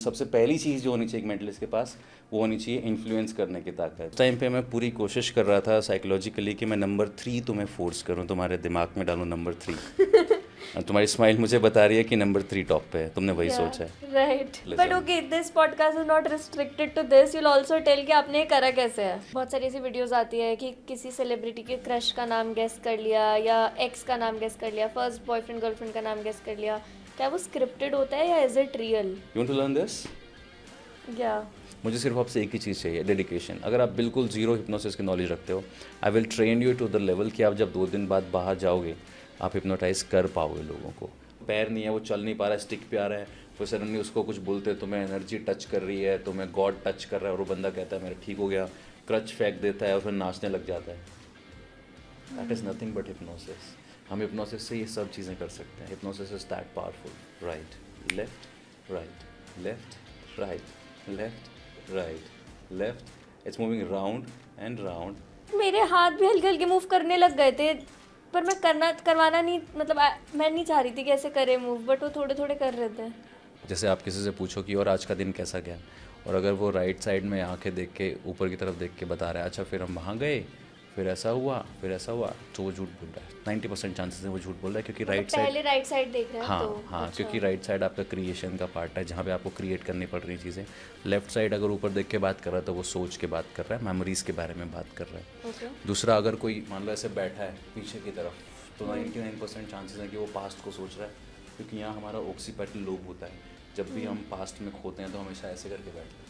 सबसे पहली चीज़ जो होनी चाहिए एक मेंटलिस्ट के पास, वो होनी चाहिए इन्फ्लुएंस करने की ताकत। उस टाइम पे मैं पूरी कोशिश कर रहा था साइकोलॉजिकली कि मैं नंबर 3 तुम्हें फोर्स करूं, तुम्हारे दिमाग में डालूं नंबर 3। तुम्हारी स्माइल मुझे बता रही है कि नंबर 3 टॉप पे है, तुमने वही सोचा है। Right, but okay, this podcast is not restricted to this. You will also tell कि आपने ये करा कैसे है। बहुत सारी ऐसी वीडियोस आती है कि किसी सेलिब्रिटी के क्रश का नाम गेस कर लिया या एक्स का नाम गेस कर लिया, फर्स्ट बॉयफ्रेंड गर्लफ्रेंड का नाम गेस कर लिया। क्या वो स्क्रिप्टेड होता है या is it real? You want to learn this? या मुझे सिर्फ आपसे एक ही चीज़ चाहिए, डेडिकेशन। अगर आप बिल्कुल जीरो हिप्नोसिस की नॉलेज रखते हो, I will train you to the level कि आप जब 2 दिन बाद बाहर जाओगे आप हिप्नोटाइज कर पाओगे लोगों को। पैर नहीं है, वो चल नहीं पा रहा है, स्टिक पे आ रहा है, फिर सडनली उसको कुछ बोलते हैं, तुम्हें एनर्जी टच कर रही है, तुम्हें गॉड टच कर रहा है, और वो बंदा कहता है मेरा ठीक हो गया, क्रच फेंक देता है और फिर नाचने लग जाता है। That is nothing but hypnosis. हम हिप्नोसिस से ये सब चीज़ें कर सकते हैं। Hypnosis is that powerful. Right left right left right left right left, it's moving round and round. मेरे हाथ भी हल्के हल्के मूव करने लग गए थे, पर मैं करवाना नहीं, मतलब मैं नहीं चाह रही थी कि ऐसे करे मूव, बट वो थोड़े थोड़े कर रहे थे। जैसे आप किसी से पूछो कि और आज का दिन कैसा गया, और अगर वो राइट साइड में आंखें देख के ऊपर की तरफ देख के बता रहा है अच्छा फिर हम वहाँ गए, फिर ऐसा हुआ, फिर ऐसा हुआ, तो वो झूठ बोल रहा है। 90% चांसेस है वो झूठ बोल रहा है, क्योंकि राइट साइड, पहले राइट साइड देख रहे हैं हाँ तो हाँ, अच्छा। क्योंकि राइट साइड आपका क्रिएशन का पार्ट है, जहाँ पे आपको क्रिएट करनी पड़ रही चीज़ें। लेफ्ट साइड अगर ऊपर देख के बात कर रहा है तो वो सोच के बात कर रहा है, मेमोरीज के बारे में बात कर रहा है। Okay. दूसरा, अगर कोई मान लो ऐसे बैठा है पीछे की तरफ, तो 99% चांसेस है कि वो पास्ट को सोच रहा है, क्योंकि यहाँ हमारा ऑक्सीपिटल लोब होता है। जब भी हम पास्ट में खोते हैं तो हमेशा ऐसे करके बैठते हैं।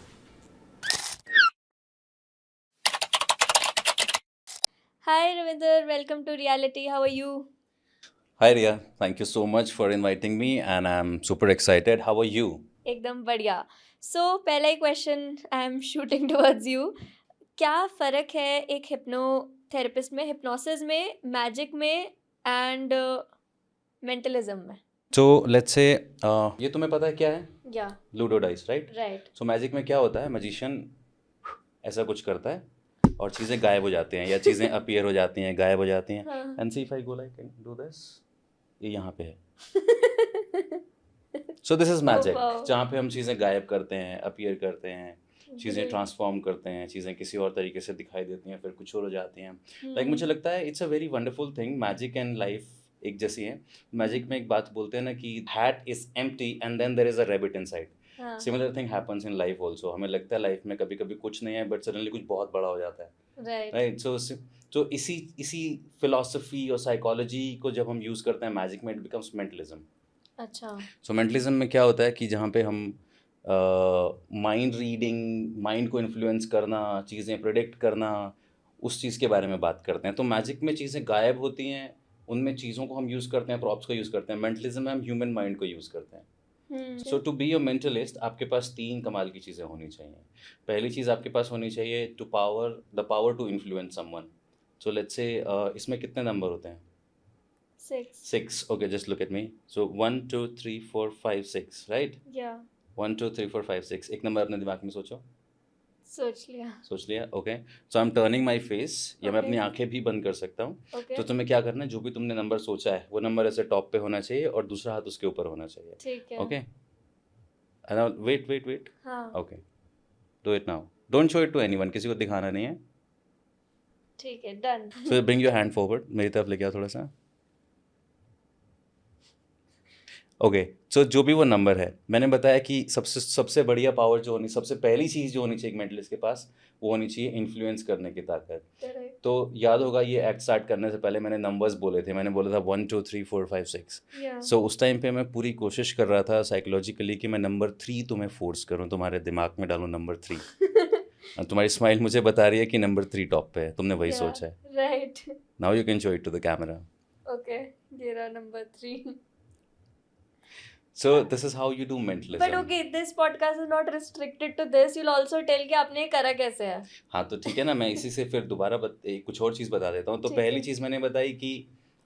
Hi Ravinder, welcome to reality. How are you? Hi Ria, thank you so much for inviting me and I'm super excited. How are you? एकदम बढ़िया। पहला ही question I am shooting towards you. क्या फ़र्क है एक हिप्नोथेरेपिस्ट में, hypnosis में, मैजिक में एंड मेंटलिज्म में? So let's say ये तुम्हें पता है क्या है? या लूडो डाइस, राइट? राइट। सो मैजिक में क्या होता है, मैजिशियन ऐसा कुछ करता है और चीज़ें गायब हो जाती हैं, या चीज़ें अपीयर हो जाती हैं, गायब हो जाती हैं। हाँ। And see if I go like do this, ये यहाँ पे है। सो दिस इज मैजिक, wow. जहाँ पे हम चीज़ें गायब करते हैं, अपीयर करते हैं, चीज़ें Great. ट्रांसफॉर्म करते हैं, चीज़ें किसी और तरीके से दिखाई देती हैं, फिर कुछ और हो जाती हैं। लाइक मुझे लगता है it's a very wonderful thing. Magic and life एक जैसी है। मैजिक में एक बात बोलते हैं ना कि hat is empty and then there is a rabbit inside. हाँ। Similar thing happens in life also. हमें लगता है लाइफ में कभी कभी कुछ नहीं है, बट सडनली कुछ बहुत बड़ा हो जाता है। राइट। राइट, सो इसी फिलोसफी और साइकोलॉजी को जब हम यूज़ करते हैं मैजिक में, इट बिकम्स मेंटलिज्म। अच्छा। सो मेंटलिज्म में क्या होता है कि जहाँ पे हम माइंड रीडिंग, माइंड को इन्फ्लुएंस करना, चीज़ें प्रिडिक्ट करना, उस चीज़ के बारे में बात करते हैं। तो मैजिक में चीज़ें गायब होती हैं, उनमें चीज़ों को हम यूज़ करते हैं, प्रॉप्स को यूज़ करते हैं। मेंटलिज्म में हम ह्यूमन माइंड को यूज़ करते हैं। सो टू बी अ मेंटलिस्ट आपके पास 3 कमाल की चीज़ें होनी चाहिए। पहली चीज़ आपके पास होनी चाहिए the power to influence someone. So let's say इसमें कितने नंबर होते हैं? 6. Okay, just look at me. So 1 2 3 4 5 6, right? या 1 2 3 4 5 6, एक नंबर अपने दिमाग में सोचो। सोच लिया? Okay. So I am turning my face, या मैं Okay. अपनी आंखें भी बंद कर सकता हूँ। ओके। तो तुम्हें क्या करना है, जो भी तुमने नंबर सोचा है वो नंबर ऐसे टॉप पे होना चाहिए और दूसरा हाथ उसके ऊपर होना चाहिए। ठीक है। Okay, wait. हाँ। Okay, do it now. Don't show it to anyone, किसी को दिखाना नहीं है। ठीक है, done. So bring your hand forward, मेरी तरफ लेके आओ थोड़ा सा। ओके, सो जो भी वो नंबर है, मैंने बताया कि सबसे बढ़िया पावर जो होनी, सबसे पहली चीज़ जो होनी चाहिए एक मेंटलिस्ट के पास, वो होनी चाहिए इन्फ्लुएंस करने की ताकत। करेक्ट। तो याद होगा ये एक्ट स्टार्ट करने से पहले मैंने नंबर्स बोले थे, मैंने बोला था 1 2 3 4 5 6। या सो उस टाइम पे मैं पूरी कोशिश कर रहा था साइकोलॉजिकली कि मैं नंबर 3 तुम्हें फोर्स करूं, तुम्हारे दिमाग में डालूं नंबर 3। तुम्हारी स्माइल मुझे बता रही है कि नंबर 3 टॉप पे है, तुमने वही सोचा है। Right. Now you can show it to the camera. Okay, ये रहा number 3। So this is how you do but mentalism. Okay, this podcast is not restricted to this. You will also tell कि आपने ये करा कैसे है। हाँ, तो ठीक है ना, मैं इसी से फिर दोबारा कुछ और चीज़ बता देता हूँ। तो ठीक है। पहली चीज़ मैंने बताई कि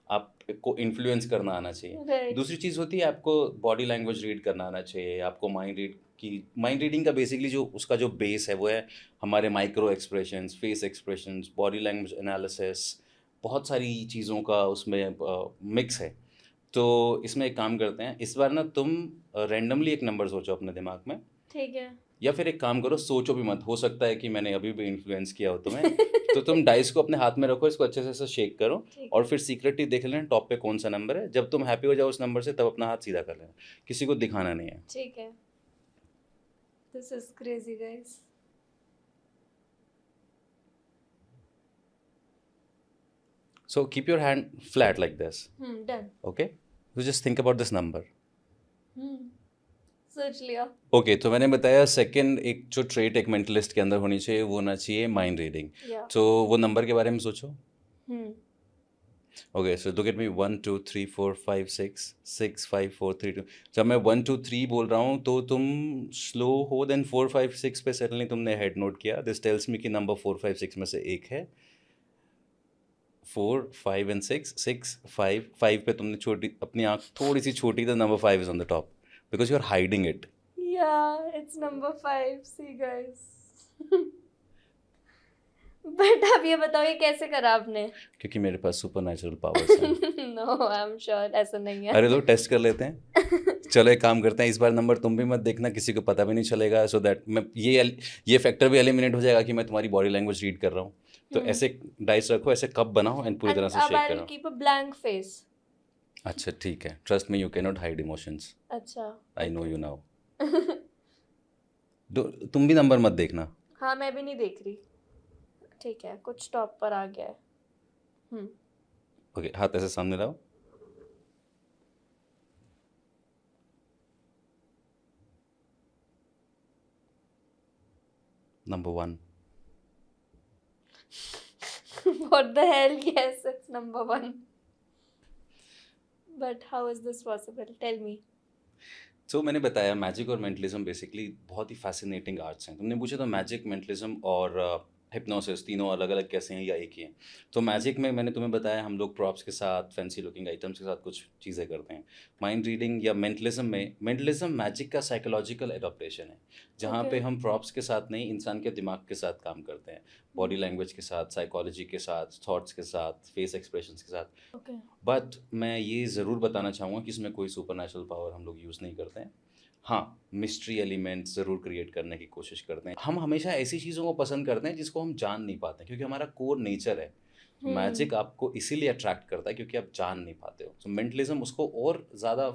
आपको इन्फ्लुएंस करना आना चाहिए। राइट। दूसरी चीज़ होती है आपको बॉडी लैंग्वेज रीड करना आना चाहिए, आपको माइंड रीडिंग का बेसिकली जो उसका जो बेस है वो है हमारे micro expressions, face expressions, body language analysis, बहुत सारी चीज़ों का उसमें मिक्स है। तो इसमें एक काम करते हैं, इस बार ना तुम रैंडमली एक नंबर सोचो अपने दिमाग में, ठीक है। या फिर एक काम करो, सोचो भी मत, हो सकता है कि मैंने अभी भी इन्फ्लुएंस किया हो तुम्हें। तो तुम डाइस को अपने हाथ में रखो, इसको अच्छे से ऐसे शेक करो ठीक और है। फिर सीक्रेटली देख लेना टॉप पे कौन सा नंबर है। जब तुम हैप्पी हो जाओ उस नंबर से, तब अपना हाथ सीधा कर लेना, किसी को दिखाना नहीं है। ठीक है। This is crazy guys. So keep your hand flat like this, done. okay? So just think about this number. सोच लिया। ओके तो मैंने बताया सेकंड एक जो ट्रेट एक मेंटलिस्ट के अंदर होनी चाहिए वो होना चाहिए माइंड रीडिंग। या। तो वो नंबर के बारे में सोचो। हम्म। Okay so look at me 1 2 3 4 5 6 6 5 4 3 2। जब मैं 1 2 3 बोल रहा हूँ तो तुम स्लो हो, देन 4 5 6 पे सडनली तुमने हेड नोट किया। दिस टेल्स मी कि नंबर 4 5 6 में से एक है। 4 5 एंड 6 6 5 5 पे तुमने छोटी अपनी आँख थोड़ी सी छोटी, तो number 5 is on the top because you are hiding it. Yeah, it's number 5. See guys. But आप ये बताओ ये कैसे करा आपने? क्योंकि मेरे पास सुपर नेचुरल पावर्स हैं। नो आई एम श्योर ऐसा नहीं है। अरे तो टेस्ट कर लेते हैं। चलो एक काम करते हैं, इस बार नंबर तुम भी मत देखना, किसी को पता भी नहीं चलेगा, सो दैट मैं ये फैक्टर भी एलिमिनेट हो जाएगा कि मैं तुम्हारी बॉडी लैंग्वेज रीड कर रहा हूँ। तो ऐसे डाइस रखो, ऐसे कप बनाओ एंड पूरी तरह से अब शेक आई विल करो। Keep a blank face. अच्छा ठीक है, trust me you can not hide emotions, अच्छा। I know you now. तुम भी नंबर मत देखना। हाँ मैं भी नहीं देख रही। ठीक है कुछ टॉप पर आ गया है। ओके हाथ ऐसे सामने लाओ। Number 1। What the hell? Yes, it's number 1. But how is this possible? Tell me. सो मैंने बताया मैजिक और मेंटलिज्म बेसिकली बहुत ही फैसिनेटिंग आर्ट्स हैं। तुमने पूछा तो मैजिक, मेंटलिज्म और हिप्नोसिस तीनों अलग अलग कैसे हैं या एक ही हैं। तो मैजिक में मैंने तुम्हें बताया हम लोग प्रॉप्स के साथ, फैंसी लुकिंग आइटम्स के साथ कुछ चीज़ें करते हैं। माइंड रीडिंग या मेंटलिज्म में, मेंटलिज्म मैजिक का साइकोलॉजिकल एडॉप्टेशन है, जहाँ पे Okay. हम प्रॉप्स के साथ नहीं, इंसान के दिमाग के साथ काम करते हैं, बॉडी लैंग्वेज के साथ, साइकोलॉजी के साथ, थॉट्स के साथ, फेस एक्सप्रेशंस के साथ। Okay. बट मैं ये ज़रूर बताना चाहूँगा कि इसमें कोई सुपर नेचुरल पावर हम लोग यूज़ नहीं करते हैं। हाँ, मिस्ट्री एलिमेंट ज़रूर क्रिएट करने की कोशिश करते हैं। हम हमेशा ऐसी चीज़ों को पसंद करते हैं जिसको हम जान नहीं पाते, क्योंकि हमारा कोर नेचर है। मैजिक आपको इसीलिए अट्रैक्ट करता है क्योंकि आप जान नहीं पाते हो। सो मेंटलिज्म उसको और ज़्यादा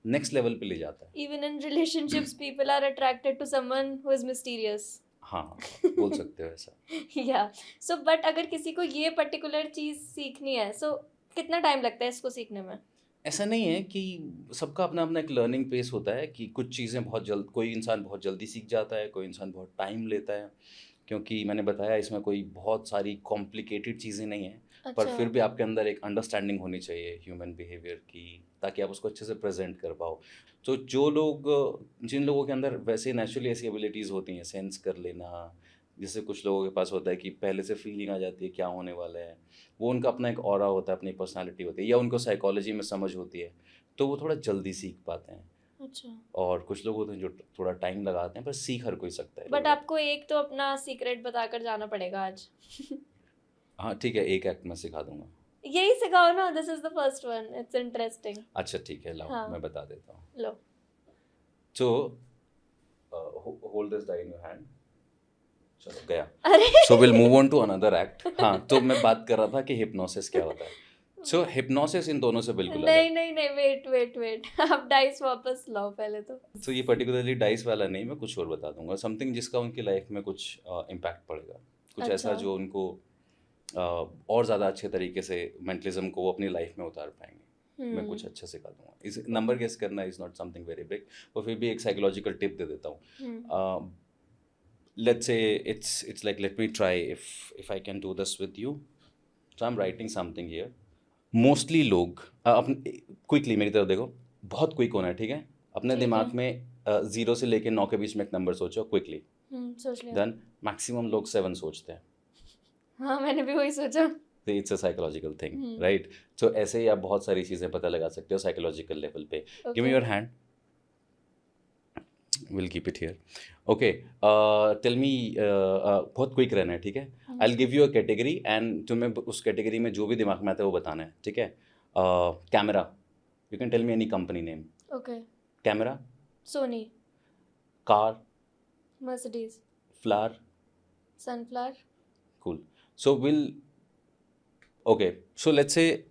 नेक्स्ट लेवल पे ले जाता है। Even in relationships, people are attracted to someone who is mysterious. हाँ, बोल सकते हो ऐसा। Yeah. So, but अगर किसी को ये पर्टिकुलर चीज़ सीखनी है, so कितना टाइम लगता है इसको सीखने में? ऐसा नहीं है कि सबका अपना अपना एक लर्निंग पेस होता है कि कुछ चीज़ें बहुत जल्द, कोई इंसान बहुत जल्दी सीख जाता है, कोई इंसान बहुत टाइम लेता है। क्योंकि मैंने बताया इसमें कोई बहुत सारी कॉम्प्लिकेटेड चीज़ें नहीं हैं, पर अच्छा। फिर भी आपके अंदर एक अंडरस्टैंडिंग होनी चाहिए ह्यूमन बिहेवियर की, ताकि आप उसको अच्छे से प्रेजेंट कर पाओ। तो जो लोग, जिन लोगों के अंदर वैसे नेचुरली ऐसी एबिलिटीज़ होती हैं, सेंस कर लेना, जैसे कुछ लोगों के पास होता है कि पहले से फीलिंग आ जाती है क्या होने वाला है, वो उनका अपना एक ऑरा होता है, अपनी पर्सनालिटी होती है, या उनको साइकोलॉजी में समझ होती है, तो वो थोड़ा जल्दी सीख पाते हैं। अच्छा। और कुछ लोग होते हैं जो थोड़ा टाइम लगाते हैं, पर सीख हर कोई सकता है। बट आपको एक तो अपना सीक्रेट बताकर जाना पड़ेगा आज। हाँ ठीक है, एक एक्ट में सिखा दूंगा। यही सिखाओ ना, this is the first one, it's interesting. अच्छा ठीक है, लाओ हाँ। मैं बता देता हूँ। लो। So hold this die in your hand. चलो गया। अरे so will move on to another act. हाँ तो मैं बात कर रहा था कि हिप्नोसिस क्या होता है। सो हिप्नोसिस इन दोनों से बिल्कुल अलग। नहीं नहीं नहीं, वेट आप डाइस वापस लाओ पहले तो। तो ये पर्टिकुलरली डाइस वाला नहीं, मैं कुछ और बता दूंगा, समथिंग जिसका उनकी लाइफ में कुछ इम्पैक्ट पड़ेगा, कुछ ऐसा अच्छा। जो उनको और ज़्यादा अच्छे तरीके से मेंटलिज्म को वो अपनी लाइफ में उतार पाएंगे। मैं कुछ अच्छा सिखा दूंगा। इस नंबर गेस करना is not something very big, और फिर भी एक साइकोलॉजिकल टिप दे देता हूँ। Let's say it's like, let me try if I can do this with you. So I am writing something here. Mostly लोग अपने, क्विकली मेरी तरफ देखो, बहुत क्विक होना है, ठीक है? अपने ठीक है। दिमाग में 0 से लेके 9 के बीच में एक नंबर सोचो क्विकली। सोच लिया। देन मैक्सिमम लोग 7 सोचते हैं। हाँ मैंने भी वही सोचा। तो it's a psychological thing, right? So ऐसे ही आप बहुत सारी चीज़ें पता लगा सकते हो साइकोलॉजिकल लेवल पे। Give me your hand, will keep it here. Okay, tell me, बहुत क्विक रहना है, ठीक है? I will give you a category and तुम्हें उस कैटेगरी में जो भी दिमाग में आता है वो बताना है, ठीक है? Camera, you can tell me any company name. Okay. Camera, Sony. Car, Mercedes. Flower. Sunflower. Cool. So okay. So let's say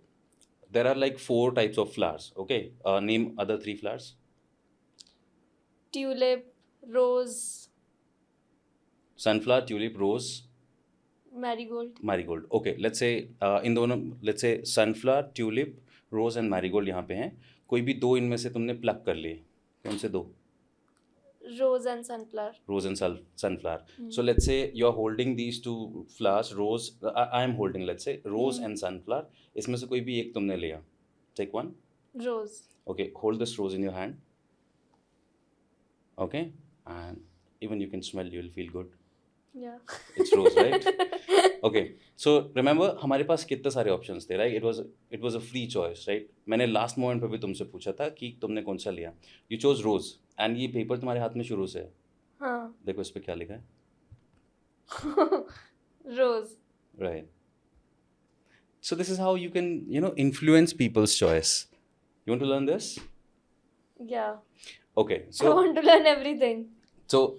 there are like 4 types of flowers. Okay. Name other 3 flowers. Tulip. Rose. Sunflower, tulip, rose, Marigold. marigold. Okay. इन दोनों let's say sunflower, tulip, rose and marigold यहाँ पे हैं. कोई भी 2 इनमें से तुमने plug कर लिए. कौन से 2? Rose and sunflower. Rose and sunflower. So let's say you're holding these 2 flowers, rose. I am holding, let's say, rose and sunflower. इसमें से कोई भी एक तुमने लिया. Take one. Rose. Okay. Hold this rose in your hand. Okay. And even you can smell, you'll feel good. Yeah. It's rose, right? Okay. So remember हमारे पास कितने सारे options थे, right? It was a free choice, right? मैंने last moment पे भी तुमसे पूछा था कि तुमने कौन सा लिया. You chose rose and ये paper तुम्हारे हाथ में शुरू से है. हाँ. देखो इस पे क्या लिखा है. Rose. Right. So this is how you can, influence people's choice. You want to learn this? Yeah. Okay. I So want to learn everything.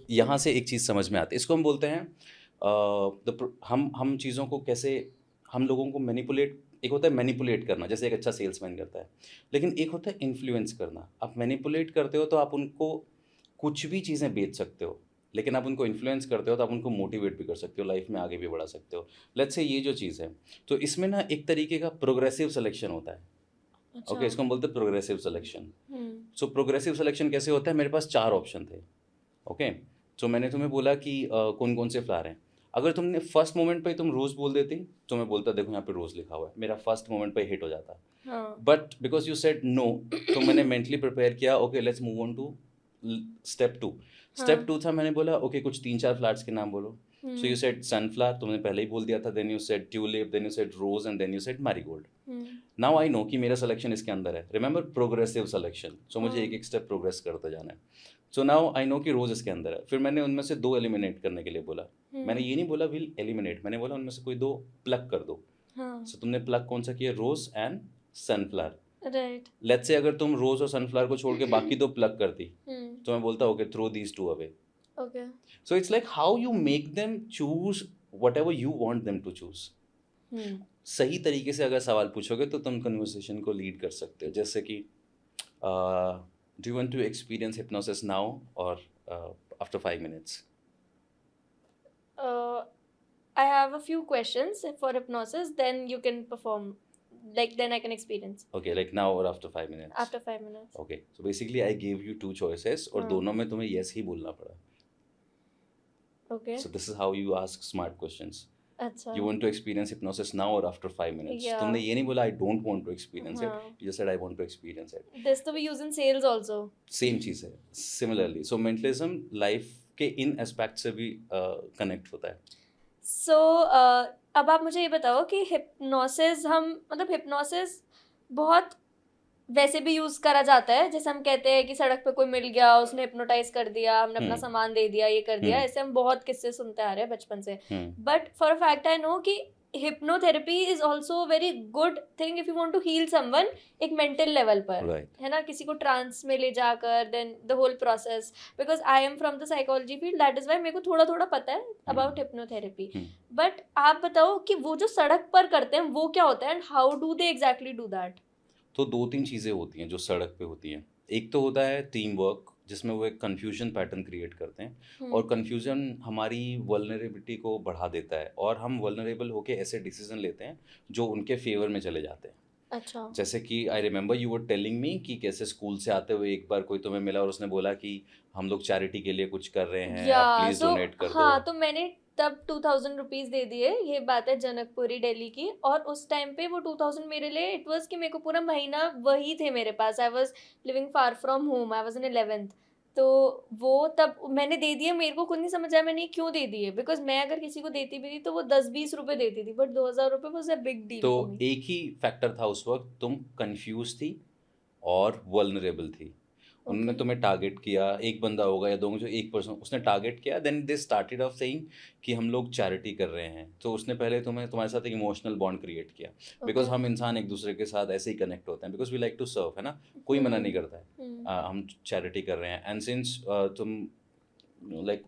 यहाँ से एक चीज़ समझ में आती है. इसको हम बोलते हैं हम चीज़ों को कैसे, हम लोगों को मैनिपुलेट. एक होता है मैनिपुलेट करना, जैसे एक अच्छा सेल्समैन करता है. लेकिन एक होता है इन्फ्लुएंस करना. आप मैनिपुलेट करते हो तो आप उनको कुछ भी चीज़ें बेच सकते हो, लेकिन आप उनको इन्फ्लुएंस करते हो तो आप उनको मोटिवेट भी कर सकते हो, लाइफ में आगे भी बढ़ा सकते हो. लेट्स से ये जो चीज़ है, तो इसमें ना एक तरीके का प्रोग्रेसिव सिलेक्शन होता है. अच्छा. ओके, इसको हम बोलते हैं प्रोग्रेसिव सिलेक्शन. हम्म. सो प्रोग्रेसिव सिलेक्शन कैसे होता है? मेरे पास 4 ऑप्शन थे. ओके. सो मैंने तुम्हें बोला कि कौन कौन से फ्लावर हैं. अगर तुमने फर्स्ट मोमेंट पे तुम रोज़ बोल देती तो मैं बोलता देखो यहाँ पे रोज़ लिखा हुआ है, मेरा फर्स्ट मोमेंट पे हिट हो जाता. हाँ. But because you said no, तो मैंने मेंटली प्रिपेयर किया. Okay, let's move on to step 2. Step 2 था, मैंने बोला ओके कुछ 3-4 फ्लावर्स के नाम बोलो. सो यू सेड सनफ्लावर, तुमने पहले ही बोल दिया था. Then you said tulip, then you said rose and then you said marigold. Now I know कि मेरा सिलेक्शन इसके अंदर है. Remember progressive selection. सो मुझे एक एक स्टेप प्रोग्रेस करते जाना है. सो नाउ आई नो कि रोज इसके अंदर है. फिर मैंने उनमें से 2 एलिमिनेट करने के लिए बोला. मैंने ये नहीं बोला विल एलिमिनेट, मैंने बोला उनमें से कोई 2 प्लग कर दो. सो तुमने प्लग कौन सा किया? Rose and sunflower. Right. Let's say अगर तुम रोज और सनफ्लावर को छोड़ के बाकी 2 प्लग करती तो मैं बोलता okay throw these 2 away. Okay. So it's like how you make them choose whatever you want them to choose. सही तरीके से अगर सवाल पूछोगे तो तुम कन्वर्सेशन को लीड कर सकते हो. जैसे कि do you want to experience hypnosis now or after 5 minutes? I have a few questions for hypnosis, then you can perform. Like then I can experience. Okay, like now or after 5 minutes? After 5 minutes. Okay, so basically I gave you 2 choices और दोनों में तुम्हें yes ही बोलना पड़ा. Okay. So this is how you ask smart questions. अच्छा. You want to experience hypnosis now or after 5 minutes? Yeah. तुमने ये नहीं बोला I don't want to experience it. You just said I want to experience it. This to be used in sales also. Same चीज़ है. Similarly, so mentalism life के इन aspect से भी connect होता है. So अब आप मुझे ये बताओ कि हिप्नोसिस हिप्नोसिस बहुत वैसे भी यूज करा जाता है. जैसे हम कहते हैं कि सड़क पे कोई मिल गया, उसने हिप्नोटाइज कर दिया, हमने अपना सामान दे दिया, ये कर दिया. ऐसे हम बहुत किस्से सुनते आ रहे हैं बचपन से. But for a fact I know कि hypnotherapy is also a very good thing if you want to heal someone एक mental level पर. Right. है ना, किसी को trance में ले जाकर then the whole process, because I am from the psychology field, that is why मेरे को थोड़ा थोड़ा पता है about hypnotherapy. But आप बताओ कि वो जो सड़क पर करते हैं वो क्या होता है and how do they exactly do that? तो 2-3 चीज़ें होती हैं जो सड़क पे होती हैं. एक तो होता है टीम वर्क, जिसमें वो एक कन्फ्यूजन पैटर्न क्रिएट करते हैं. और कन्फ्यूजन हमारी वल्नरेबिलिटी को बढ़ा देता है और हम वल्नरेबल होके ऐसे डिसीजन लेते हैं जो उनके फेवर में चले जाते हैं. अच्छा. जैसे कि I remember you were telling me कि कैसे स्कूल से आते हुए एक बार कोई तुम्हें मिला और उसने बोला कि हम लोग चैरिटी के लिए कुछ कर रहे हैं, आप प्लीज डोनेट कर दो. हाँ, तो मैंने तब 2000 रुपीज दे दिए. ये बात है जनकपुरी दिल्ली की. और उस टाइम पे वो 2000 मेरे लिए इट वाज कि मेरे को पूरा महीना वही थे मेरे पास. I was living far from home, I was in 11th. तो वो तब मैंने दे दिए. मेरे को खुद नहीं समझ आया मैंने क्यों दे दिए, बिकॉज मैं अगर किसी को देती भी थी तो वो 10-20 रुपए देती थी, बट 2000 रुपए वाज अ बिग डील. तो एक ही फैक्टर था उस वक्त, तुम कंफ्यूज थी और वल्नरेबल थी. उन्होंने तुम्हें टारगेट किया, एक बंदा होगा या 2, जो एक पर्सन उसने टारगेट किया. Then they started off saying कि हम लोग चैरिटी कर रहे हैं. तो उसने पहले तुम्हारे साथ एक इमोशनल बॉन्ड क्रिएट किया. बिकॉज हम इंसान एक दूसरे के साथ ऐसे ही कनेक्ट होते हैं, because we like to serve, है ना. कोई मना नहीं करता है हम चैरिटी कर रहे हैं. एंड सिंस तुम लाइक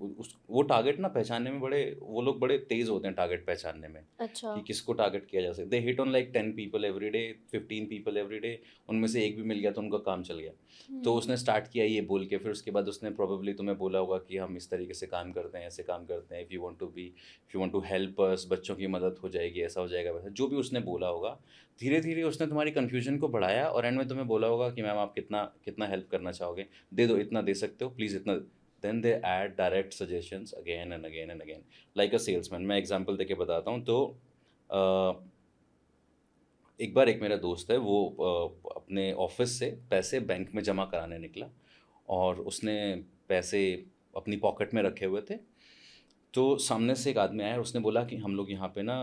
वो टारगेट ना पहचानने में वो लोग बड़े तेज होते हैं टारगेट पहचानने में अच्छा। कि किसको टारगेट किया जा सकता है। They hit on like 10 people every day, 15 people every day, उनमें से एक भी मिल गया तो उनका काम चल गया। तो उसने स्टार्ट किया ये बोल के, फिर उसके बाद उसने प्रोबेबली तुम्हें बोला होगा कि हम इस तरीके से काम करते हैं, ऐसे काम करते हैं, if you want to help us, बच्चों की मदद हो जाएगी, ऐसा हो जाएगा, वैसा जो भी उसने बोला होगा। धीरे धीरे उसने तुम्हारी कन्फ्यूजन को बढ़ाया और एंड में तुम्हें बोला होगा कि मैम आप कितना कितना हेल्प करना चाहोगे, दे दो, इतना दे सकते हो प्लीज़, इतना। Then they add direct suggestions again and again and again, like a salesman. मैं एग्जांपल देके बताता हूँ। तो एक बार एक मेरा दोस्त है, वो अपने ऑफिस से पैसे बैंक में जमा कराने निकला और उसने पैसे अपनी पॉकेट में रखे हुए थे। तो सामने से एक आदमी आया और उसने बोला कि हम लोग यहाँ पे ना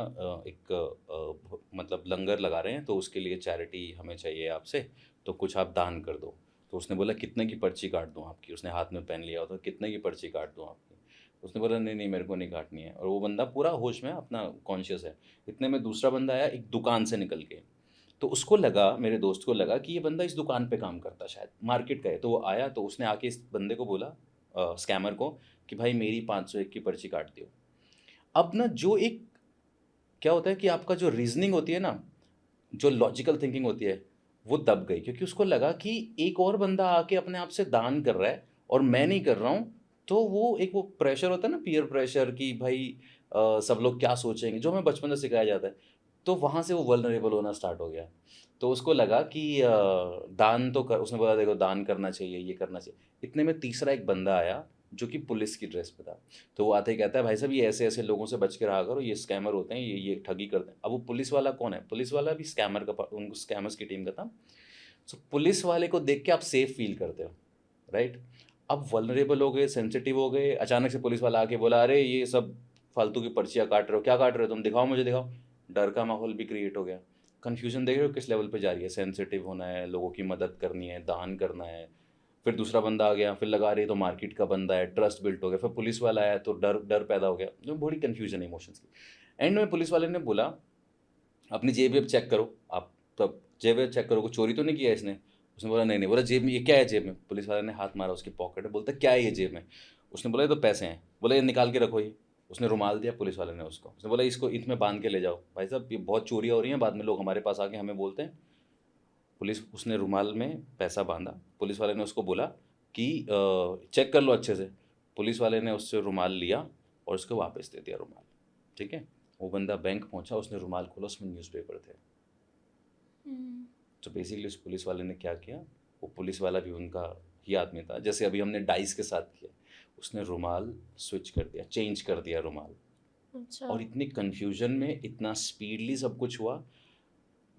मतलब लंगर लगा रहे हैं, तो उसके लिए चैरिटी हमें चाहिए आपसे, तो कुछ आप दान कर दो। तो उसने बोला कितने की पर्ची काट दूँ आपकी, उसने हाथ में पेन लिया हो, तो कितने की पर्ची काट दूँ आपकी। उसने बोला नहीं नहीं मेरे को नहीं काटनी है, और वो बंदा पूरा होश में अपना कॉन्शियस है। इतने में दूसरा बंदा आया एक दुकान से निकल के। तो उसको लगा, मेरे दोस्त को लगा कि ये बंदा इस दुकान पे काम करता है, शायद मार्केट का है। तो वो आया, तो उसने आके इस बंदे को बोला, स्कैमर को, कि भाई मेरी 501 की पर्ची काट दियो। अब ना जो एक क्या होता है कि आपका जो रीजनिंग होती है ना, जो लॉजिकल थिंकिंग होती है, वो दब गई, क्योंकि उसको लगा कि एक और बंदा आके अपने आप से दान कर रहा है और मैं नहीं कर रहा हूँ। तो वो प्रेशर होता है ना, पीयर प्रेशर, कि भाई सब लोग क्या सोचेंगे, जो हमें बचपन से सिखाया जाता है। तो वहाँ से वो वल्नरेबल होना स्टार्ट हो गया। तो उसको लगा कि दान तो कर, उसने बोला देखो दान करना चाहिए, ये करना चाहिए। इतने में तीसरा एक बंदा आया जो कि पुलिस की ड्रेस में था। तो वो आते ही कहता है भाई साहब ये ऐसे ऐसे लोगों से बच के रहा करो, ये स्कैमर होते हैं, ये ठगी करते हैं। अब वो पुलिस वाला कौन है? पुलिस वाला भी स्कैमर का उनको स्कैमर्स की टीम का था। सो पुलिस वाले को देख के आप सेफ फील करते हो, राइट? अब वल्नरेबल हो गए, सेंसिटिव हो गए, अचानक से पुलिस वाला आके बोला अरे ये सब फालतू की पर्चियाँ काट रहे हो, क्या काट रहे हो तुम, दिखाओ मुझे दिखाओ। डर का माहौल भी क्रिएट हो गया। कन्फ्यूजन देख रहे हो किस लेवल पे जा रही है? सेंसिटिव होना है, लोगों की मदद करनी है, दान करना है। फिर दूसरा बंदा आ गया, फिर लगा रही तो मार्केट का बंदा है, ट्रस्ट बिल्ट हो गया। फिर पुलिस वाला आया तो डर डर पैदा हो गया, जो बड़ी कन्फ्यूजन है इमोशंस की। एंड में पुलिस वाले ने बोला अपनी जेब वेब चेक करो आप, तब जेब वेब चेक करो, कुछ चोरी तो नहीं किया इसने। उसने बोला नहीं नहीं। बोला जेब में ये क्या है जेब में? पुलिस वाले ने हाथ मारा उसकी पॉकेट में, बोलता क्या है ये जेब में? उसने बोला ये तो पैसे हैं। बोला ये निकाल के रखो ये। उसने रुमाल दिया पुलिस वाले ने उसको, उसने बोला इसको इसमें बांध के ले जाओ, भाई साहब ये बहुत चोरियाँ हो रही हैं, बाद में लोग हमारे पास आके हमें बोलते हैं। पुलिस, उसने रुमाल में पैसा बांधा। पुलिस वाले ने उसको बोला कि चेक कर लो अच्छे से। पुलिस वाले ने उससे रुमाल लिया और उसको वापस दे दिया रुमाल। ठीक है, वो बंदा बैंक पहुंचा, उसने रुमाल खोला, उसमें न्यूज़पेपर थे। तो बेसिकली उस पुलिस वाले ने क्या किया, वो पुलिस वाला भी उनका ही आदमी था, जैसे अभी हमने डाइस के साथ किया। उसने रुमाल स्विच कर दिया, चेंज कर दिया रुमाल। अच्छा। और इतनी कन्फ्यूजन में इतना स्पीडली सब कुछ हुआ,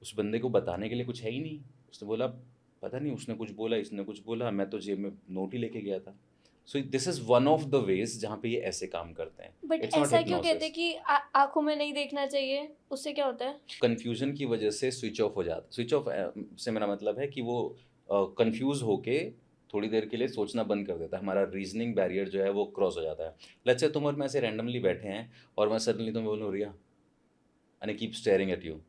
उस बंदे को बताने के लिए कुछ है ही नहीं। उसने बोला पता नहीं, उसने कुछ बोला, इसने कुछ बोला, मैं तो जेब में नोट ही लेके गया था। सो this is one of the ways जहाँ पे ये ऐसे काम करते हैं। बट इट्स नॉट ऐसा क्यों कहते हैं हिप्नोसिस। कि आंखों में नहीं देखना चाहिए, उससे क्या होता है? कन्फ्यूजन की वजह से स्विच ऑफ हो जाता। स्विच ऑफ से मेरा मतलब है कि वो कंफ्यूज होके थोड़ी देर के लिए सोचना बंद कर देता है। हमारा रीजनिंग बैरियर जो है वो क्रॉस हो जाता है। लेट्स से तुम और मैं ऐसे रैंडमली बैठे हैं और मैं सडनली तुम्हें बोलूँ Riya, and I keep staring at you.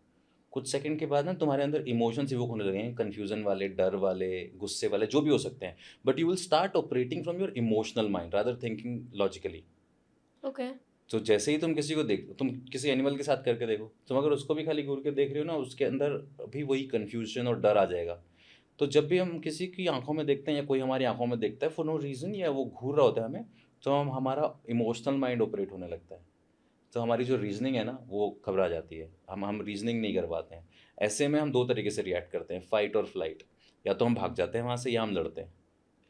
कुछ सेकंड के बाद ना तुम्हारे अंदर इमोशंस इवोक होने लगेंगे, कन्फ्यूजन वाले, डर वाले, गुस्से वाले, जो भी हो सकते हैं। But you will start operating from your emotional mind rather thinking logically. Okay. तो जैसे ही तुम किसी को देख, तुम किसी एनिमल के साथ करके देखो, तुम अगर उसको भी खाली घूर के देख रहे हो ना, उसके अंदर भी वही कन्फ्यूजन और डर आ जाएगा। तो जब भी हम किसी की आंखों में देखते हैं या कोई हमारी आंखों में देखता है फॉर नो रीज़न, या वो घूर रहा होता है हमें, तो हम हमारा इमोशनल माइंड ऑपरेट होने लगता है। तो हमारी जो रीजनिंग है ना वो घबरा जाती है, हम रीजनिंग नहीं कर पाते हैं। ऐसे में हम दो तरीके से रिएक्ट करते हैं, फाइट और फ्लाइट। या तो हम भाग जाते हैं वहाँ से, या हम लड़ते हैं।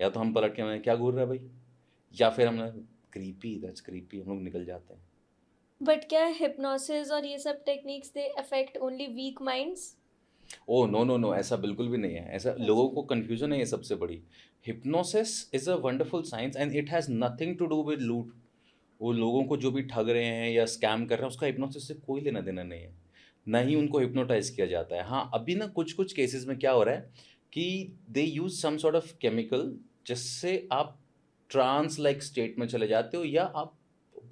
या तो हम पलट के हमें क्या घूर रहा है भाई, या फिर हम क्रीपी, दैट्स क्रीपी, हम लोग निकल जाते हैं। बट क्या हिप्नोसिस और ये सब techniques they affect only weak minds? Oh no no no, ऐसा बिल्कुल भी नहीं है। ऐसा लोगों अच्छा। को कन्फ्यूजन है ये सबसे बड़ी। Hypnosis is a wonderful science and it has nothing to do with loot. वो लोगों को जो भी ठग रहे हैं या स्कैम कर रहे हैं, उसका हिप्नोसिस से कोई लेना देना नहीं है। ना ही उनको हिप्नोटाइज किया जाता है। हाँ, अभी ना कुछ कुछ केसेस में क्या हो रहा है कि they use some sort of chemical, जिससे आप ट्रांस लाइक स्टेट में चले जाते हो या आप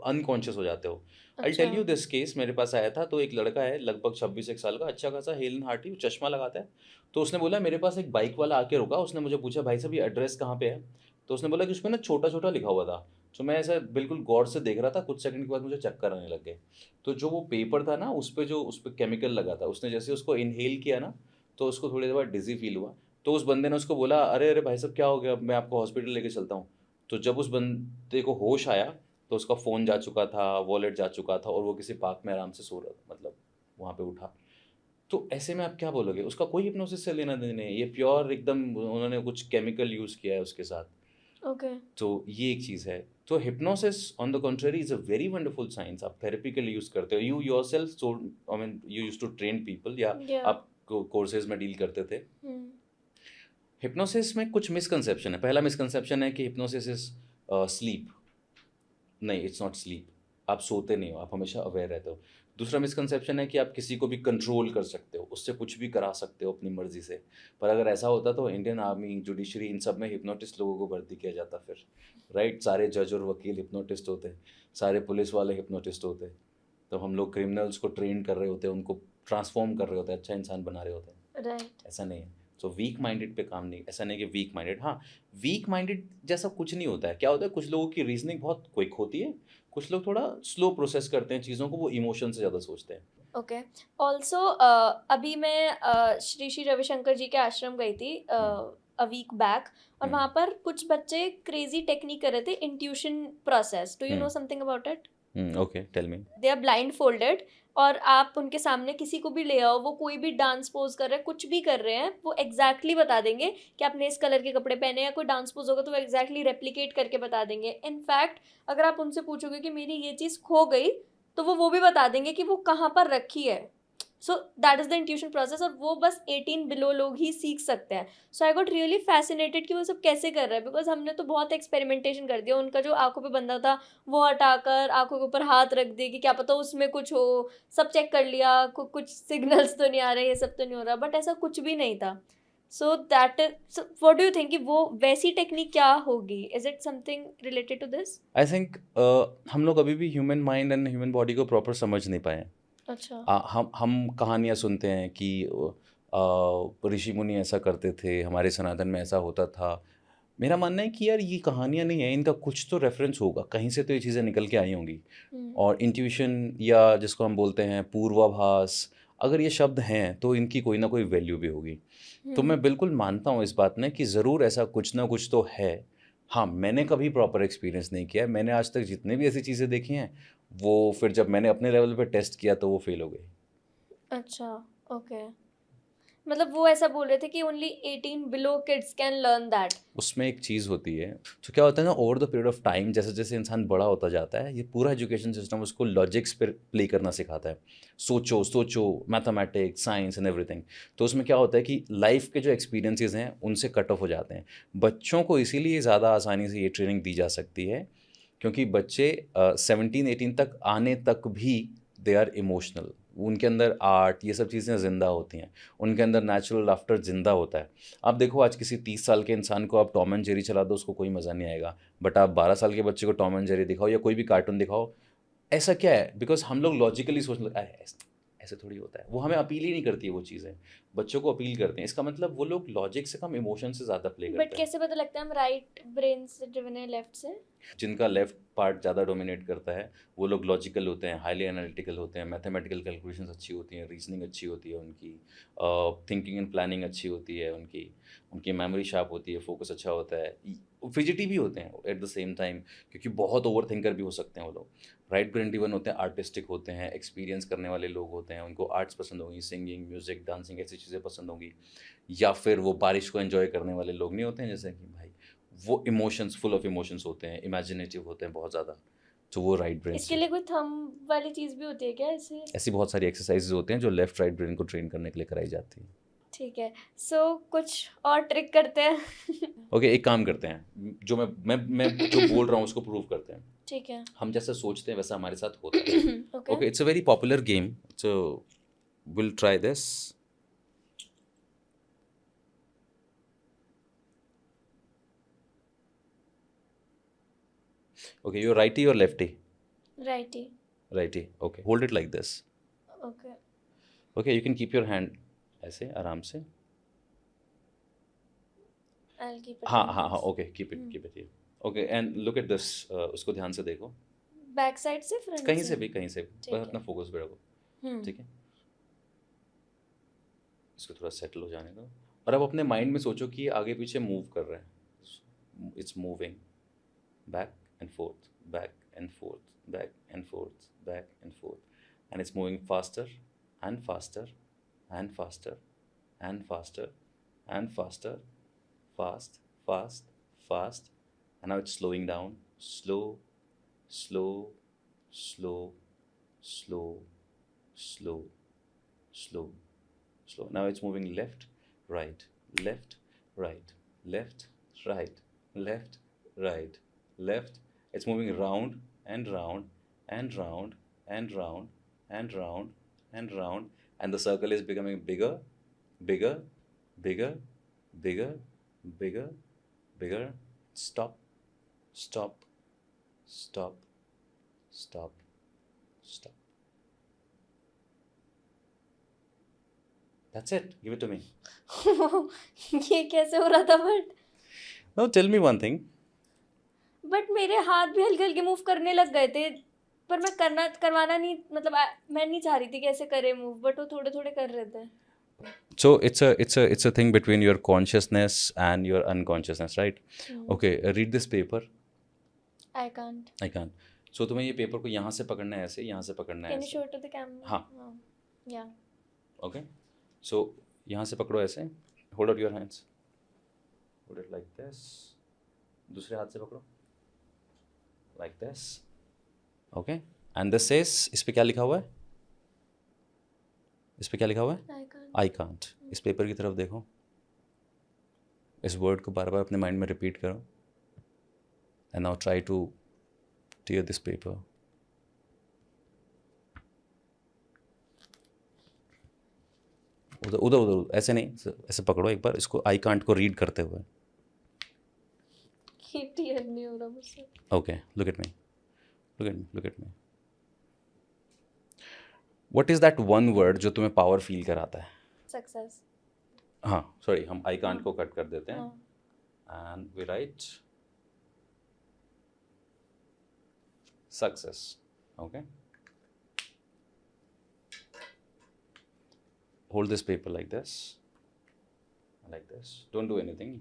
अनकॉन्शियस हो जाते हो। आई अच्छा। टेल यू दिस केस, मेरे पास आया था। तो एक लड़का है लगभग 26 एक साल का, अच्छा खासा हेलन हार्टी, चश्मा लगाता है। तो उसने बोला मेरे पास एक बाइक वाला आके रुका, उसने मुझे पूछा भाई साहब ये एड्रेस कहाँ पे है? तो उसने बोला कि उसमें ना छोटा छोटा लिखा हुआ था, तो मैं ऐसा बिल्कुल गौर से देख रहा था, कुछ सेकंड के बाद मुझे चक्कर आने लग गए। तो जो वो पेपर था ना, उस पे केमिकल लगा था, उसने जैसे उसको इनहेल किया ना, तो उसको थोड़ी देर बाद डिजी फील हुआ। तो उस बंदे ने उसको बोला, अरे अरे भाई साहब क्या हो गया, मैं आपको हॉस्पिटल लेके चलता हूँ। तो जब उस बंदे को होश आया, तो उसका फ़ोन जा चुका था, वॉलेट जा चुका था, और वो किसी पार्क में आराम से सो रहा था, मतलब वहाँ पे उठा। तो ऐसे में आप क्या बोलोगे, उसका कोई हिप्नोसिस से लेना देना नहीं है, ये प्योर एकदम उन्होंने कुछ केमिकल यूज़ किया है उसके साथ। ओके। तो ये एक चीज़ है। तो hypnosis on the country is a very wonderful science. आप थेरेपी के लिए यूज़ करते हो, you yourself, so I mean you used to train people, या या। आप कोर्सेज में डील करते थे। हिप्नोसिस में कुछ मिसकंसेप्शन है। पहला मिसकंसेप्शन है कि हिप्नोसिस इज स्लीप। नहीं, इट्स नॉट स्लीप। आप सोते नहीं हो, आप हमेशा अवेयर रहते हो। दूसरा मिसकंसेप्शन है कि आप किसी को भी कंट्रोल कर सकते हो, उससे कुछ भी करा सकते हो अपनी मर्जी से। पर अगर ऐसा होता तो इंडियन आर्मी, जुडिशरी, इन सब में हिप्नोटिस्ट लोगों को भर्ती किया जाता फिर, राइट? सारे जज और वकील हिप्नोटिस्ट होते, सारे पुलिस वाले हिप्नोटिस्ट होते। तो हम लोग क्रिमिनल्स को ट्रेन कर रहे होते, उनको ट्रांसफॉर्म कर रहे होते, अच्छा इंसान बना रहे होते हैं। राइट। ऐसा नहीं है। सो वीक माइंडेड पे काम नहीं, ऐसा नहीं कि वीक माइंडेड, हाँ, वीक माइंडेड जैसा कुछ नहीं होता है। क्या होता है, कुछ लोगों की रीजनिंग बहुत क्विक होती है, कुछ लोग थोड़ा स्लो प्रोसेस करते हैं चीज़ों को, वो इमोशन से ज़्यादा सोचते हैं। ओके। ऑल्सो अभी मैं श्री श्री रविशंकर जी के आश्रम गई थी अ वीक बैक, और वहाँ पर कुछ बच्चे क्रेजी टेक्निक कर रहे थे, intuition process. Do you know something about it? Okay, tell me. They are blind folded, और आप उनके सामने किसी को भी ले आओ, वो कोई भी डांस पोज कर रहे हैं, कुछ भी कर रहे हैं, वो एग्जैक्टली बता देंगे कि आपने इस कलर के कपड़े पहने, या कोई डांस पोज होगा तो वो एग्जैक्टली रेप्लिकेट करके बता देंगे। इनफैक्ट अगर आप उनसे पूछोगे कि मेरी ये चीज़ खो गई, तो वो भी बता देंगे कि वो कहाँ पर रखी है। So that is the intuition process, और वो बस 18 बिलो लोग ही सीख सकते हैं। सो आई गॉट रियली फैसिनेटेड कि वो सब कैसे कर रहे हैं, बिकॉज हमने तो बहुत एक्सपेरिमेंटेशन कर दिया। उनका जो आंखों पे बंधा था, वो हटाकर आंखों के ऊपर हाथ रख दिए कि क्या पता उसमें कुछ हो। सब चेक कर लिया, कुछ सिग्नल्स तो नहीं आ रहे, ये सब तो नहीं हो रहा, बट ऐसा कुछ भी नहीं था। So that is, what do you think कि वो वैसी टेक्निक क्या होगी? Is it something related to this? I think हम लोग अभी भी human mind and human body को प्रॉपर समझ नहीं पाए हैं। अच्छा। हम कहानियाँ सुनते हैं कि ऋषि मुनि ऐसा करते थे, हमारे सनातन में ऐसा होता था। मेरा मानना है कि यार ये कहानियाँ नहीं है, इनका कुछ तो रेफरेंस होगा, कहीं से तो ये चीज़ें निकल के आई होंगी। और इंट्यूशन, या जिसको हम बोलते हैं पूर्वाभास, अगर ये शब्द हैं तो इनकी कोई ना कोई वैल्यू भी होगी। तो मैं बिल्कुल मानता हूँ इस बात में कि ज़रूर ऐसा कुछ ना कुछ तो है। हाँ, मैंने कभी प्रॉपर एक्सपीरियंस नहीं किया है। मैंने आज तक जितने भी ऐसी चीज़ें देखी हैं, वो फिर जब मैंने अपने लेवल पे टेस्ट किया तो वो फेल हो गई। अच्छा। ओके। मतलब वो ऐसा बोल रहे थे कि only 18 below kids can learn that. उसमें एक चीज़ होती है, तो क्या होता है ना, over the period of time जैसे जैसे इंसान बड़ा होता जाता है, ये पूरा एजुकेशन सिस्टम उसको लॉजिक्स पर प्ले करना सिखाता है। सोचो सोचो, मैथमेटिक्स, साइंस एंड एवरीथिंग। तो उसमें क्या होता है कि लाइफ के जो एक्सपीरियंसेस हैं उनसे कट ऑफ हो जाते हैं। बच्चों को इसीलिए ज़्यादा आसानी से ये ट्रेनिंग दी जा सकती है, क्योंकि बच्चे 17-18 तक आने तक भी दे आर इमोशनल। उनके अंदर आर्ट, ये सब चीज़ें ज़िंदा होती हैं, उनके अंदर नेचुरल लाफ्टर ज़िंदा होता है। आप देखो, आज किसी 30 साल के इंसान को आप टॉम एंड जेरी चला दो, उसको कोई मज़ा नहीं आएगा। बट आप 12 साल के बच्चे को टॉम एंड जेरी दिखाओ या कोई भी कार्टून दिखाओ, ऐसा क्या है? बिकॉज़ हम लोग लॉजिकली सोचने लगे, ऐसे थोड़ी होता है। वो हमें अपील ही नहीं करती है वो चीज़ें, बच्चों को अपील करते हैं। इसका मतलब वो लोग लॉजिक से कम इमोशन से ज़्यादा प्ले बट करते हैं। कैसे पता लगता है हम राइट ब्रेन से ड्रिवन है, लेफ्ट से? जिनका लेफ्ट पार्ट ज़्यादा डोमिनेट करता है, वो लोग लॉजिकल होते हैं, हाईली एनालिटिकल होते हैं, मैथमेटिकल कैलकुलेशंस अच्छी होती हैं, रीजनिंग अच्छी होती है उनकी, थिंकिंग एंड प्लानिंग अच्छी होती है उनकी, उनकी मेमोरी शार्प होती है, फोकस अच्छा होता है, फिजिटी भी होते हैं एट द सेम टाइम, क्योंकि बहुत ओवर थिंकर भी हो सकते हैं वो लोग। राइट ब्रेन ड्रिवन होते हैं, आर्टिस्टिक होते हैं, एक्सपीरियंस करने वाले लोग होते हैं, उनको आर्ट्स पसंद होंगी, सिंगिंग, म्यूज़िक, डांसिंग, ऐसी चीज़ें पसंद होंगी। या फिर वो बारिश को एंजॉय करने वाले लोग नहीं होते हैं, जैसे कि भाई वो इमोशंस, फुल ऑफ इमोशंस होते हैं, इमेजिनेटिव होते हैं बहुत ज़्यादा, तो वो राइट ब्रेन इसके से। लिए कोई थंब वाली चीज़ भी होती है क्या ऐसे? ऐसी बहुत सारी एक्सरसाइजेज होते हैं जो लेफ्ट राइट ब्रेन को ट्रेन करने के लिए कराई जाती हैं। ठीक है। सो कुछ और ट्रिक करते हैं। ओके, एक काम करते हैं, जो मैं जो बोल रहा हूँ उसको प्रूव करते हैं। ठीक है। हम जैसा सोचते हैं वैसा हमारे साथ होता है। Okay. Okay, it's a very popular game, so will try this. Okay, you righty और lefty? Righty. Righty, okay, hold it like this. Okay. Okay, you can keep your hand ऐसे आराम से। आई विल कीप इट हाँ like हाँ हाँ, this. Okay, keep it here. Okay and look at this, उसको ध्यान से देखो, बैक साइड से फ्रंट कहीं से भी बस ठीक है। अपना फोकस पे रखो, हम्म। ठीक है। इसको थोड़ा सेटल हो जाने दो, और अब अपने माइंड में सोचो कि ये आगे पीछे मूव कर रहा है, it's moving back and forth, back and forth, back and forth, back and forth, and it's moving faster and faster and faster and faster and faster, fast, fast, fast, and now it's slowing down, slow, slow, slow, slow, slow, slow, slow. Now it's moving left, right, left, right, left, right, left, right, left. It's moving round and round and round and round and round and round, and the circle is becoming bigger, bigger, bigger, bigger, bigger, bigger. Stop, stop, stop, stop, stop. That's it. Give it to me. ये कैसे हो रहा था but Now tell me one thing. मेरे हाथ भी हल्के हल्के मूव करने लग गए थे, पर मैं करवाना नहीं, मतलब मैं नहीं चाह रही थी कि ऐसे करे मूव, बट वो थोड़े थोड़े कर रहे थे। So it's a thing between your consciousness and your unconsciousness, right? Okay, read this paper. I can't. I can't. So तुम्हें ये पेपर को यहाँ से पकड़ना है ऐसे, यहाँ से पकड़ना है कैन यू शो ऐसे. It to the camera? हाँ. या Okay. So यहाँ से पकड़ो ऐसे. Hold out your hands. Hold it like this. दूसरे हाथ से पकड़ो. Like this. Okay. And this says, इस पे क्या लिखा हुआ है? इस पे क्या लिखा हुआ है? I can't. I can't. इस पेपर की तरफ देखो, इस वर्ड को बार बार अपने माइंड में रिपीट करो, and now try to tear this paper. उधर उधर उधर ऐसे नहीं, ऐसे पकड़ो एक बार इसको, आई कांट को रीड करते हुए. ये टीयर नहीं हो रहा मुझसे। Okay, look at me, look at me, look at me. What is that one word जो तुम्हें पावर फील कराता है? सक्सेस। हाँ, सॉरी, हम आई कांट को कट कर देते हैं, हाँ। and we write success. Okay, hold this paper like this, don't do anything.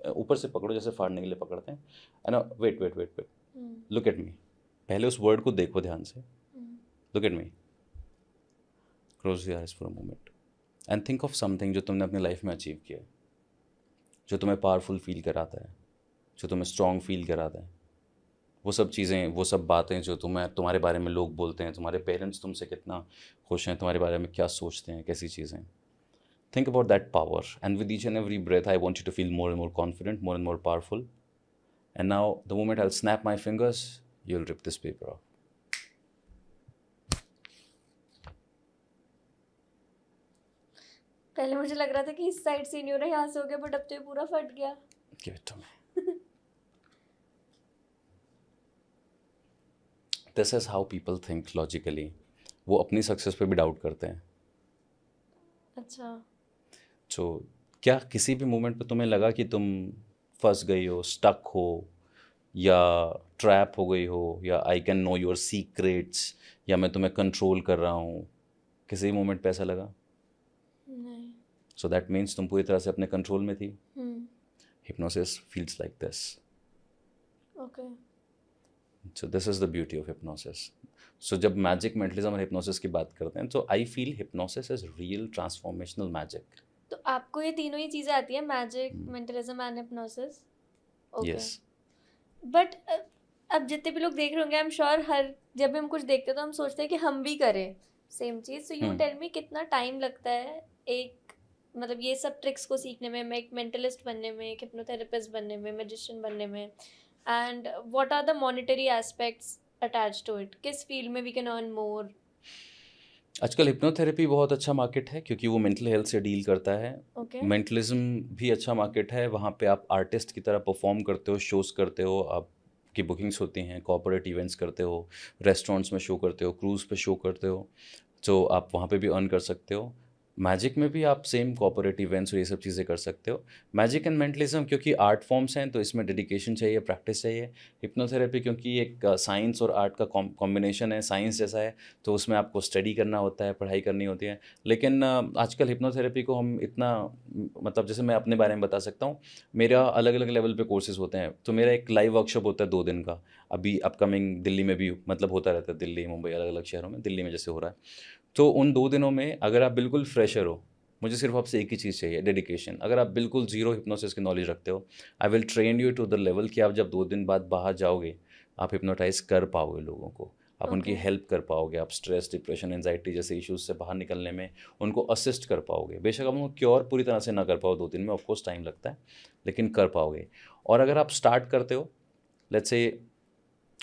ऊपर से पकड़ो जैसे फाड़ने के लिए पकड़ते हैं. and now wait, look at me. पहले उस वर्ड को देखो ध्यान से. look at me, close your eyes for a moment and think of something जो तुमने अपनी लाइफ में अचीव किया है, जो तुम्हें पावरफुल फील कराता है, जो तुम्हें स्ट्रॉन्ग फील कराता है. वो सब चीज़ें, वो सब बातें जो तुम्हारे बारे में लोग बोलते हैं, तुम्हारे पेरेंट्स तुमसे कितना खुश हैं, तुम्हारे बारे में क्या सोचते हैं, कैसी चीज़ें. Think about that power, and with each and every breath I want you to feel more and more confident, more and more powerful. And now the moment I will snap my fingers, you will rip this paper off. पहले मुझे लग रहा था कि इस side से नहीं हो रहा, यहाँ से हो गया, बट अब तो ये पूरा फट गया। Give it to me. This is how people think logically. वो अपनी सक्सेस पे भी डाउट करते हैं. अच्छा। तो क्या किसी भी मोमेंट पे तुम्हें लगा कि तुम फंस गई हो, स्टक हो, या ट्रैप हो गई हो, या I can know your secrets, या मैं तुम्हें कंट्रोल कर रहा हूँ, किसी भी मोमेंट पे ऐसा लगा? नहीं। सो दैट मीन्स तुम पूरी तरह से अपने कंट्रोल में थी. हम्म। Hypnosis feels like this. Okay. So this is the beauty of hypnosis. So जब मैजिक, मेंटलिज्म और हिप्नोसिस की बात करते हैं, तो I feel hypnosis is real transformational magic. तो आपको ये तीनों ही चीज़ें आती है, magic, mentalism and hypnosis? Yes. But अब जितने भी लोग देख रहे होंगे, आई एम श्योर हर जब भी हम कुछ देखते हैं तो हम सोचते हैं कि हम भी करें सेम चीज़. सो यू टेल मी, कितना टाइम लगता है एक, मतलब ये सब ट्रिक्स को सीखने में, मैं एक मेंटलिस्ट बनने में, एक हिप्नोथेरेपिस्ट बनने में, मैजिशियन बनने में, and what are the monetary aspects attached to it? किस फील्ड में वी कैन अर्न मोर? आजकल हिप्नोथेरेपी बहुत अच्छा मार्केट है क्योंकि वो मेंटल हेल्थ से डील करता है. ओके। मेंटलिज्म भी अच्छा मार्केट है, वहाँ पे आप आर्टिस्ट की तरह परफॉर्म करते हो, शोज़ करते हो, आपकी बुकिंग्स होती हैं, कॉर्पोरेट इवेंट्स करते हो, रेस्टोरेंट्स में शो करते हो, क्रूज़ पे शो करते हो, तो आप वहाँ पे भी अर्न कर सकते हो. मैजिक में भी आप सेम कॉर्पोरेट इवेंट्स और ये सब चीज़ें कर सकते हो। मैजिक एंड मेंटलिज्म क्योंकि आर्ट फॉर्म्स हैं तो इसमें डेडिकेशन चाहिए, प्रैक्टिस चाहिए। हिप्नोथेरेपी क्योंकि एक साइंस और आर्ट का कॉम्बिनेशन है, साइंस जैसा है, तो उसमें आपको स्टडी करना होता है, पढ़ाई करनी होती है। लेकिन आजकल हिप्नोथेरेपी को हम इतना मतलब जैसे मैं अपने बारे में बता सकता हूँ, मेरा अलग अलग लेवल पे कोर्सेज होते हैं। तो मेरा एक लाइव वर्कशॉप होता है 2 दिन का, अभी अपकमिंग दिल्ली में भी मतलब होता रहता है, दिल्ली मुंबई अलग अलग शहरों में, दिल्ली में जैसे हो रहा है। तो उन 2 दिनों में अगर आप बिल्कुल फ्रेशर हो, मुझे सिर्फ आपसे एक ही चीज़ चाहिए, डेडिकेशन। अगर आप बिल्कुल ज़ीरो हिप्नोसिस की नॉलेज रखते हो, I will train you to the level कि आप जब 2 दिन बाद बाहर जाओगे, आप हिप्नोटाइज कर पाओगे लोगों को, आप उनकी Okay. हेल्प कर पाओगे, आप स्ट्रेस, डिप्रेशन, एंजाइटी जैसे इश्यूज से बाहर निकलने में उनको असिस्ट कर पाओगे। बेशक आप उनको क्योर पूरी तरह से ना कर पाओ 2 दिन में, ऑफकोर्स टाइम लगता है, लेकिन कर पाओगे। और अगर आप स्टार्ट करते हो, लेट्स से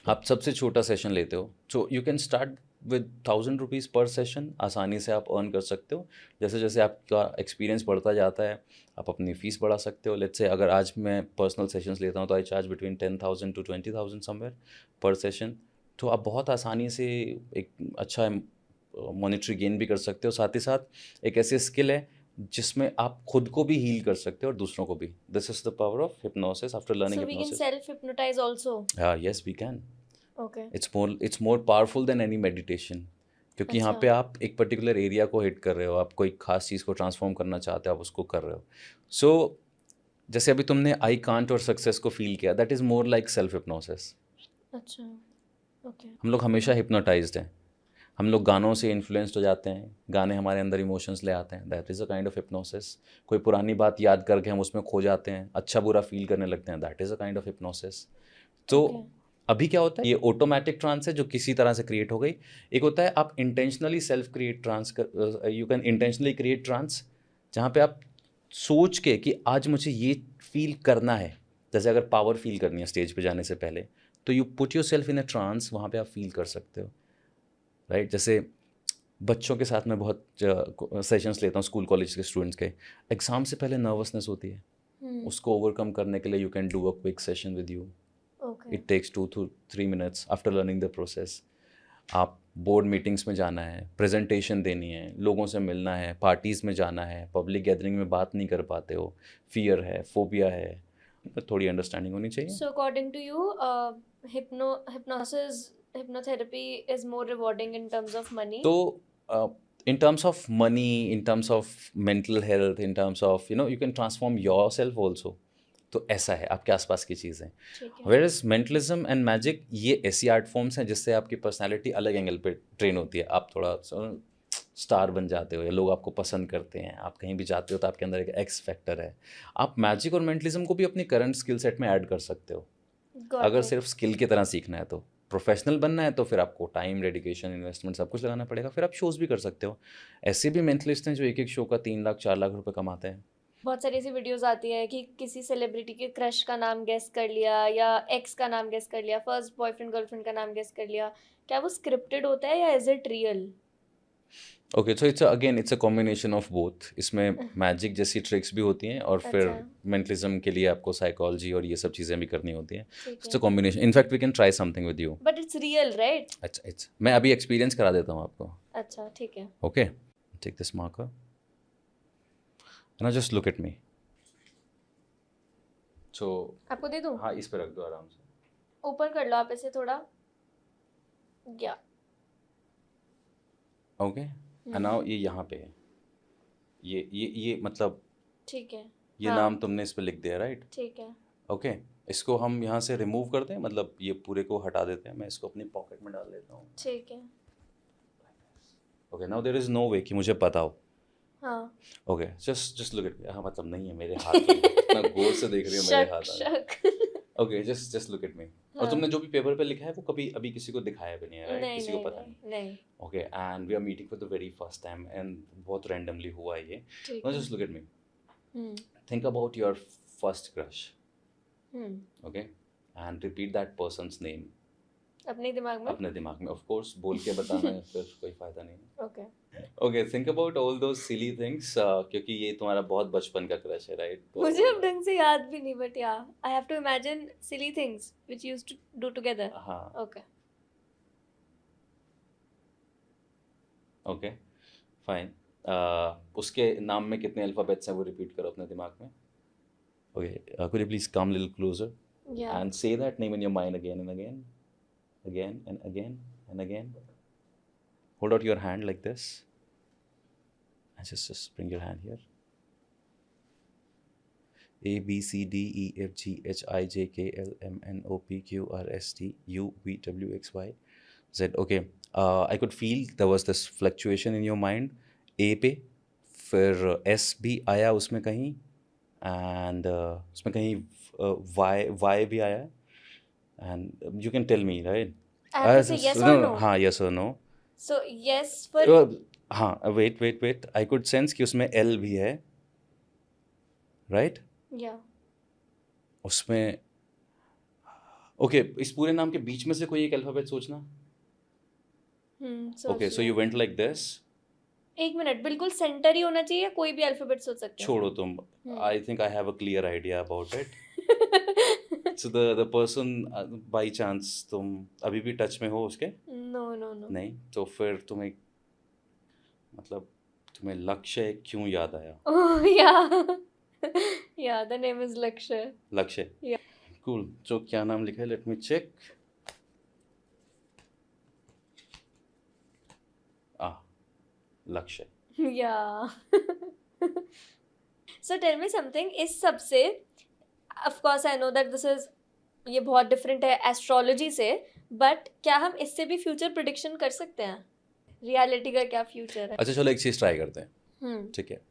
आप सबसे छोटा सेशन लेते हो, सो you can start with 1000 rupees पर सेशन, आसानी से आप अर्न कर सकते हो। जैसे जैसे आपका एक्सपीरियंस बढ़ता जाता है, आप अपनी फ़ीस बढ़ा सकते हो। लेट्स से अगर आज मैं पर्सनल सेशंस लेता हूँ तो आई चार्ज बिटवीन 10,000 to 20,000 समवेयर पर सेशन। तो आप बहुत आसानी से एक अच्छा मॉनेटरी गेन भी कर सकते हो, साथ ही साथ एक ऐसी स्किल है जिसमें आप खुद को भी हील कर सकते हो और दूसरों को भी। This is the power of hypnosis after learning So we can hypnosis. self-hypnotize also. Yes we can. Okay. It's more powerful than any meditation, क्योंकि यहाँ अच्छा. पे आप एक पर्टिकुलर एरिया को हिट कर रहे हो, आप कोई खास चीज़ को ट्रांसफॉर्म करना चाहते हो, आप उसको कर रहे हो। सो जैसे अभी तुमने आई कांट और सक्सेस को फील किया, that is more like self hypnosis. अच्छा. Okay. हम लोग हमेशा हिप्नोटाइज्ड हैं, हम लोग गानों से इन्फ्लुएंस्ड हो जाते हैं, गाने हमारे अंदर इमोशंस ले आते हैं, that is a kind of hypnosis. कोई पुरानी बात याद करके हम उसमें खो जाते हैं, अच्छा बुरा फील करने लगते हैं, that is a kind of hypnosis. तो Okay. अभी क्या होता है, ये ऑटोमेटिक ट्रांस है जो किसी तरह से क्रिएट हो गई। एक होता है आप intentionally self create trance, you can intentionally create trance, जहाँ पे आप सोच के कि आज मुझे ये फील करना है। जैसे अगर पावर फील करनी है स्टेज पे जाने से पहले, तो you put yourself in a trance, वहाँ पे आप फील कर सकते हो, राइट। जैसे बच्चों के साथ मैं बहुत सेशंस लेता हूँ, स्कूल कॉलेज के स्टूडेंट्स के। एग्ज़ाम से पहले नर्वसनेस होती है, उसको ओवरकम करने के लिए you can do a quick session with you. Okay. It takes 2 to 3 minutes after learning the process. आप बोर्ड मीटिंग्स में जाना है, प्रेजेंटेशन देनी है, लोगों से मिलना है, पार्टीज़ में जाना है, पब्लिक गैदरिंग में बात नहीं कर पाते हो, फियर है, फोबिया है, तो थोड़ी अंडरस्टैंडिंग होनी चाहिए। So according to you, hypnotherapy is more rewarding in terms of money. तो in terms of money, in terms of mental health, in terms of you can transform yourself also. तो ऐसा है, आपके आसपास की चीज़ें। ठीक है. Where is mentalism and magic, ये ऐसी आर्ट फॉर्म्स हैं जिससे आपकी पर्सनैलिटी अलग एंगल पे ट्रेन होती है। आप थोड़ा स्टार बन जाते हो, या लोग आपको पसंद करते हैं, आप कहीं भी जाते हो तो आपके अंदर एक एक्स फैक्टर है। आप मैजिक और मेंटलिज्म को भी अपनी करंट स्किल सेट में ऐड कर सकते हो, Got अगर it. सिर्फ स्किल की तरह सीखना है। तो प्रोफेशनल बनना है तो फिर आपको टाइम, डेडिकेशन, इन्वेस्टमेंट सब कुछ लगाना पड़ेगा। फिर आप शोज़ भी कर सकते हो। ऐसे भी मेंटलिस्ट हैं जो एक एक शो का 3 लाख 4 लाख रुपए कमाते हैं। बहुत सारी ऐसी वीडियोस आती है कि किसी सेलिब्रिटी के क्रश का नाम गेस कर लिया या एक्स का नाम गेस कर लिया, फर्स्ट बॉयफ्रेंड गर्लफ्रेंड का नाम गेस कर लिया. क्या वो स्क्रिप्टेड होता है या is it real? Okay, so it's a combination of both. इसमें मैजिक जैसी ट्रिक्स भी होती हैं और फिर अच्छा. मेंटलिज्म के लिए आपको साइकोलॉजी और ये सब चीज़ें भी करनी होती हैं। ठीक इट्स अ है. Combination. In fact we can try something with you. But it's real, right? अच्छा, इट्स मैं अभी एक्सपीरियंस करा देता हूँ आपको। अच्छा, ठीक है. Okay, take this marker now, just look at me. So आपको दे दूं? हाँ, इस पे रख दो आराम से। ऊपर कर लो आप इसे थोड़ा. या. ओके, एंड नाउ ये यहाँ पे है, ये मतलब ठीक है. ये हाँ. नाम तुमने इस पे लिख दिया, राइट। ठीक है. ओके, इसको हम यहाँ से रिमूव करते हैं, मतलब ये पूरे को हटा देते हैं। मैं इसको अपनी पॉकेट में डाल देता हूँ। ठीक है. Okay, now there is no way कि मुझे पता हो। हाँ. ओके, जस्ट लुक एट, हाँ मतलब नहीं है मेरे हाथ में, इतना गौर से देख रही हो मेरे शक हाथ में। शक. ओके, जस्ट लुक एट मी। और हाँ. तुमने जो भी पेपर पे लिखा है वो कभी अभी किसी को दिखाया भी नहीं है, राइट, नहीं किसी को नहीं पता नहीं। नहीं नहीं. Okay, and we are meeting for the very first time and बहुत रैंडमली हुआ है ये। ठीक नाउ है. Just look at me, hmm. Think about your first crush, hmm. Okay, and repeat that person's name अपने दिमाग में. अपने दिमाग में। ऑफ कोर्स बोल के बताना है फिर कोई फायदा नहीं है। Okay. Okay, think about all those silly things, क्योंकि ये तुम्हारा बहुत बचपन का क्रश है, राइट। मुझे अब ढंग से याद भी नहीं, बट या I have to imagine silly things which used to do together. हाँ, ओके. Okay, fine. उसके नाम में कितने अल्फ़ाबेट्स हैं वो रिपीट करो अपने दिमाग में. Okay, could you please come a little closer Yeah. and say that name in your mind again and again, again and again and again. Hold out your hand like this, and just bring your hand here. A B C D E F G H I J K L M N O P Q R S T U V W X Y Z. Okay, I could feel there was this fluctuation in your mind. A पे फिर S भी आया उसमें कहीं, and उसमें कहीं Y भी आया, and you can tell me right. I have to say yes or no. हाँ, यस और नो. So yes for हाँ, वेट आई कुड सेंस कि उसमें एल भी है, राइट. yeah. उसमें ओके, इस पूरे नाम के बीच में से कोई एक अल्फाबेट सोचना. Okay, so you went like this. एक मिनट, बिल्कुल सेंटर ही होना चाहिए, कोई भी अल्फाबेट सोच सकते हैं. छोड़ो तुम, I think I have a clear idea about it. So the person, by chance तुम अभी भी टच में हो उसके? No no no. नहीं, तो फिर तुम्हें मतलब तुम्हें लक्ष्य क्यों याद आया? Oh yeah. Yeah, the name is Lakshay. Lakshay. Yeah. Cool. तो क्या नाम लिखा है? Let me check. Lakshay. Yeah. So tell me something, इस सब से of course I know that this is, ये बहुत डिफरेंट है एस्ट्रोलॉजी से, बट क्या हम इससे भी फ्यूचर प्रिडिक्शन कर सकते हैं? रियलिटी का क्या फ्यूचर है? अच्छा, चलो एक चीज़ ट्राई करते हैं. ठीक है,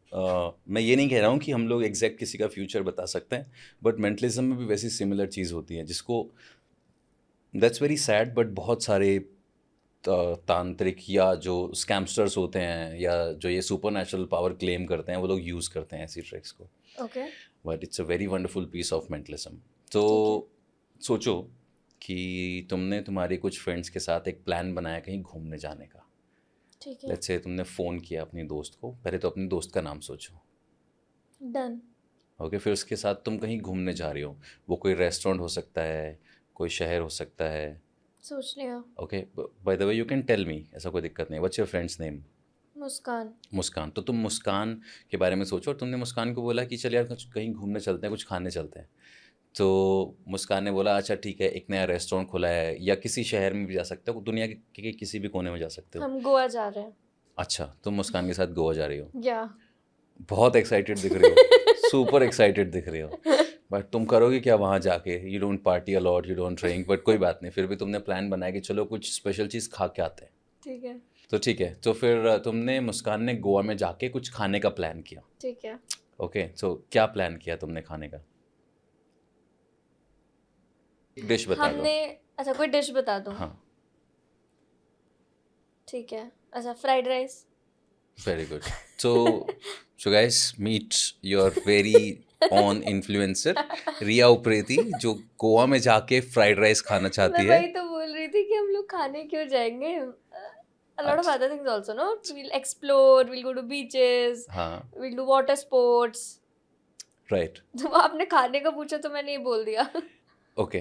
मैं ये नहीं कह रहा हूँ कि हम लोग एग्जैक्ट किसी का फ्यूचर बता सकते हैं, बट मेंटलिज्म में भी वैसी सिमिलर चीज़ होती है जिसको, दैट्स वेरी सैड, बट बहुत सारे तांत्रिक या जो स्कैमस्टर्स होते हैं या जो ये सुपर नेचुरल पावर क्लेम करते हैं वो लोग यूज़ करते हैं ऐसी ट्रिक्स को. Okay. But it's a very wonderful piece of mentalism. तो सोचो कि तुमने तुम्हारे कुछ फ्रेंड्स के साथ एक प्लान बनाया कहीं घूमने जाने का. ठीक है. लेट्स से तुमने फ़ोन किया अपनी दोस्त को. पहले तो अपने दोस्त का नाम सोचो. डन. ओके, फिर उसके साथ तुम कहीं घूमने जा रही हो. वो कोई रेस्टोरेंट हो सकता है, कोई शहर हो सकता है. सोच लिया. Okay, by the way you can tell me, ऐसा कोई दिक्कत नहीं. What's your friends name? Muskan. Muskan. तो तुम मुस्कान के बारे में सोचो और तुमने मुस्कान को बोला कि चल यार कुछ कहीं घूमने चलते हैं, कुछ खाने चलते हैं. तो मुस्कान ने बोला अच्छा ठीक है, एक नया रेस्टोरेंट खुला है, या किसी शहर में भी जा सकते हो, दुनिया के किसी भी कोने में जा सकते हो. हम गोवा जा रहे हैं. अच्छा, तुम मुस्कान के साथ गोवा जा रही हो. या बहुत एक्साइटेड दिख रही हो. सुपर एक्साइटेड दिख रही हो. बट तुम करोगे क्या वहाँ जाके? You don't party a lot, you don't drink, but कोई बात नहीं, फिर भी तुमने प्लान बनाया कि चलो कुछ स्पेशल चीज़ खा के आते हैं. ठीक है. तो ठीक है, तो फिर तुमने, मुस्कान ने गोवा में जाके कुछ खाने का प्लान किया. ठीक है. ओके, तो क्या प्लान किया तुमने खाने का? डिश बता दो. हमने, अच्छा कोई डिश बता दो. हाँ, ठीक है. अच्छा, fried rice. Very good. So guys, meet your very own influencer Riya Upreti, जो गोवा में जाके फ्राइड राइस खाना चाहती मैं है. वही तो बोल रही थी कि हम लोग खाने क्यों जाएंगे. A lot of अच्छा. other things also, no? We'll explore, we'll go to beaches, हाँ, we'll do water sports. Right. तो आपने खाने का पूछा तो मैंने ये बोल दिया. ओके,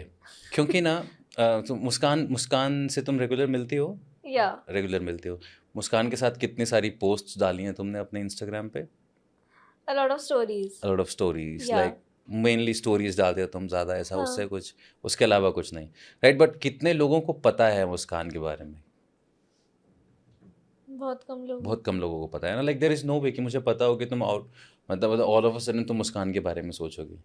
क्योंकि ना तो मुस्कान से तुम रेगुलर मिलती हो? या. रेगुलर मिलती हो. मुस्कान के साथ कितनी सारी पोस्ट्स डाली हैं तुमने अपने इंस्टाग्राम पे? A lot of stories. A lot of stories, Yeah. Like mainly stories डालते हो तुम ज़्यादा, ऐसा हाँ. उससे कुछ, उसके अलावा कुछ नहीं, राइट. बट कितने लोगों को पता है मुस्कान के बारे में? बहुत कम लोग. बहुत कम लोगों को पता है ना. Like there is no way कि मुझे पता हो कि तुम आउट, मतलब ऑल ऑफ अ सडन तुम मुस्कान के बारे में सोचोगी.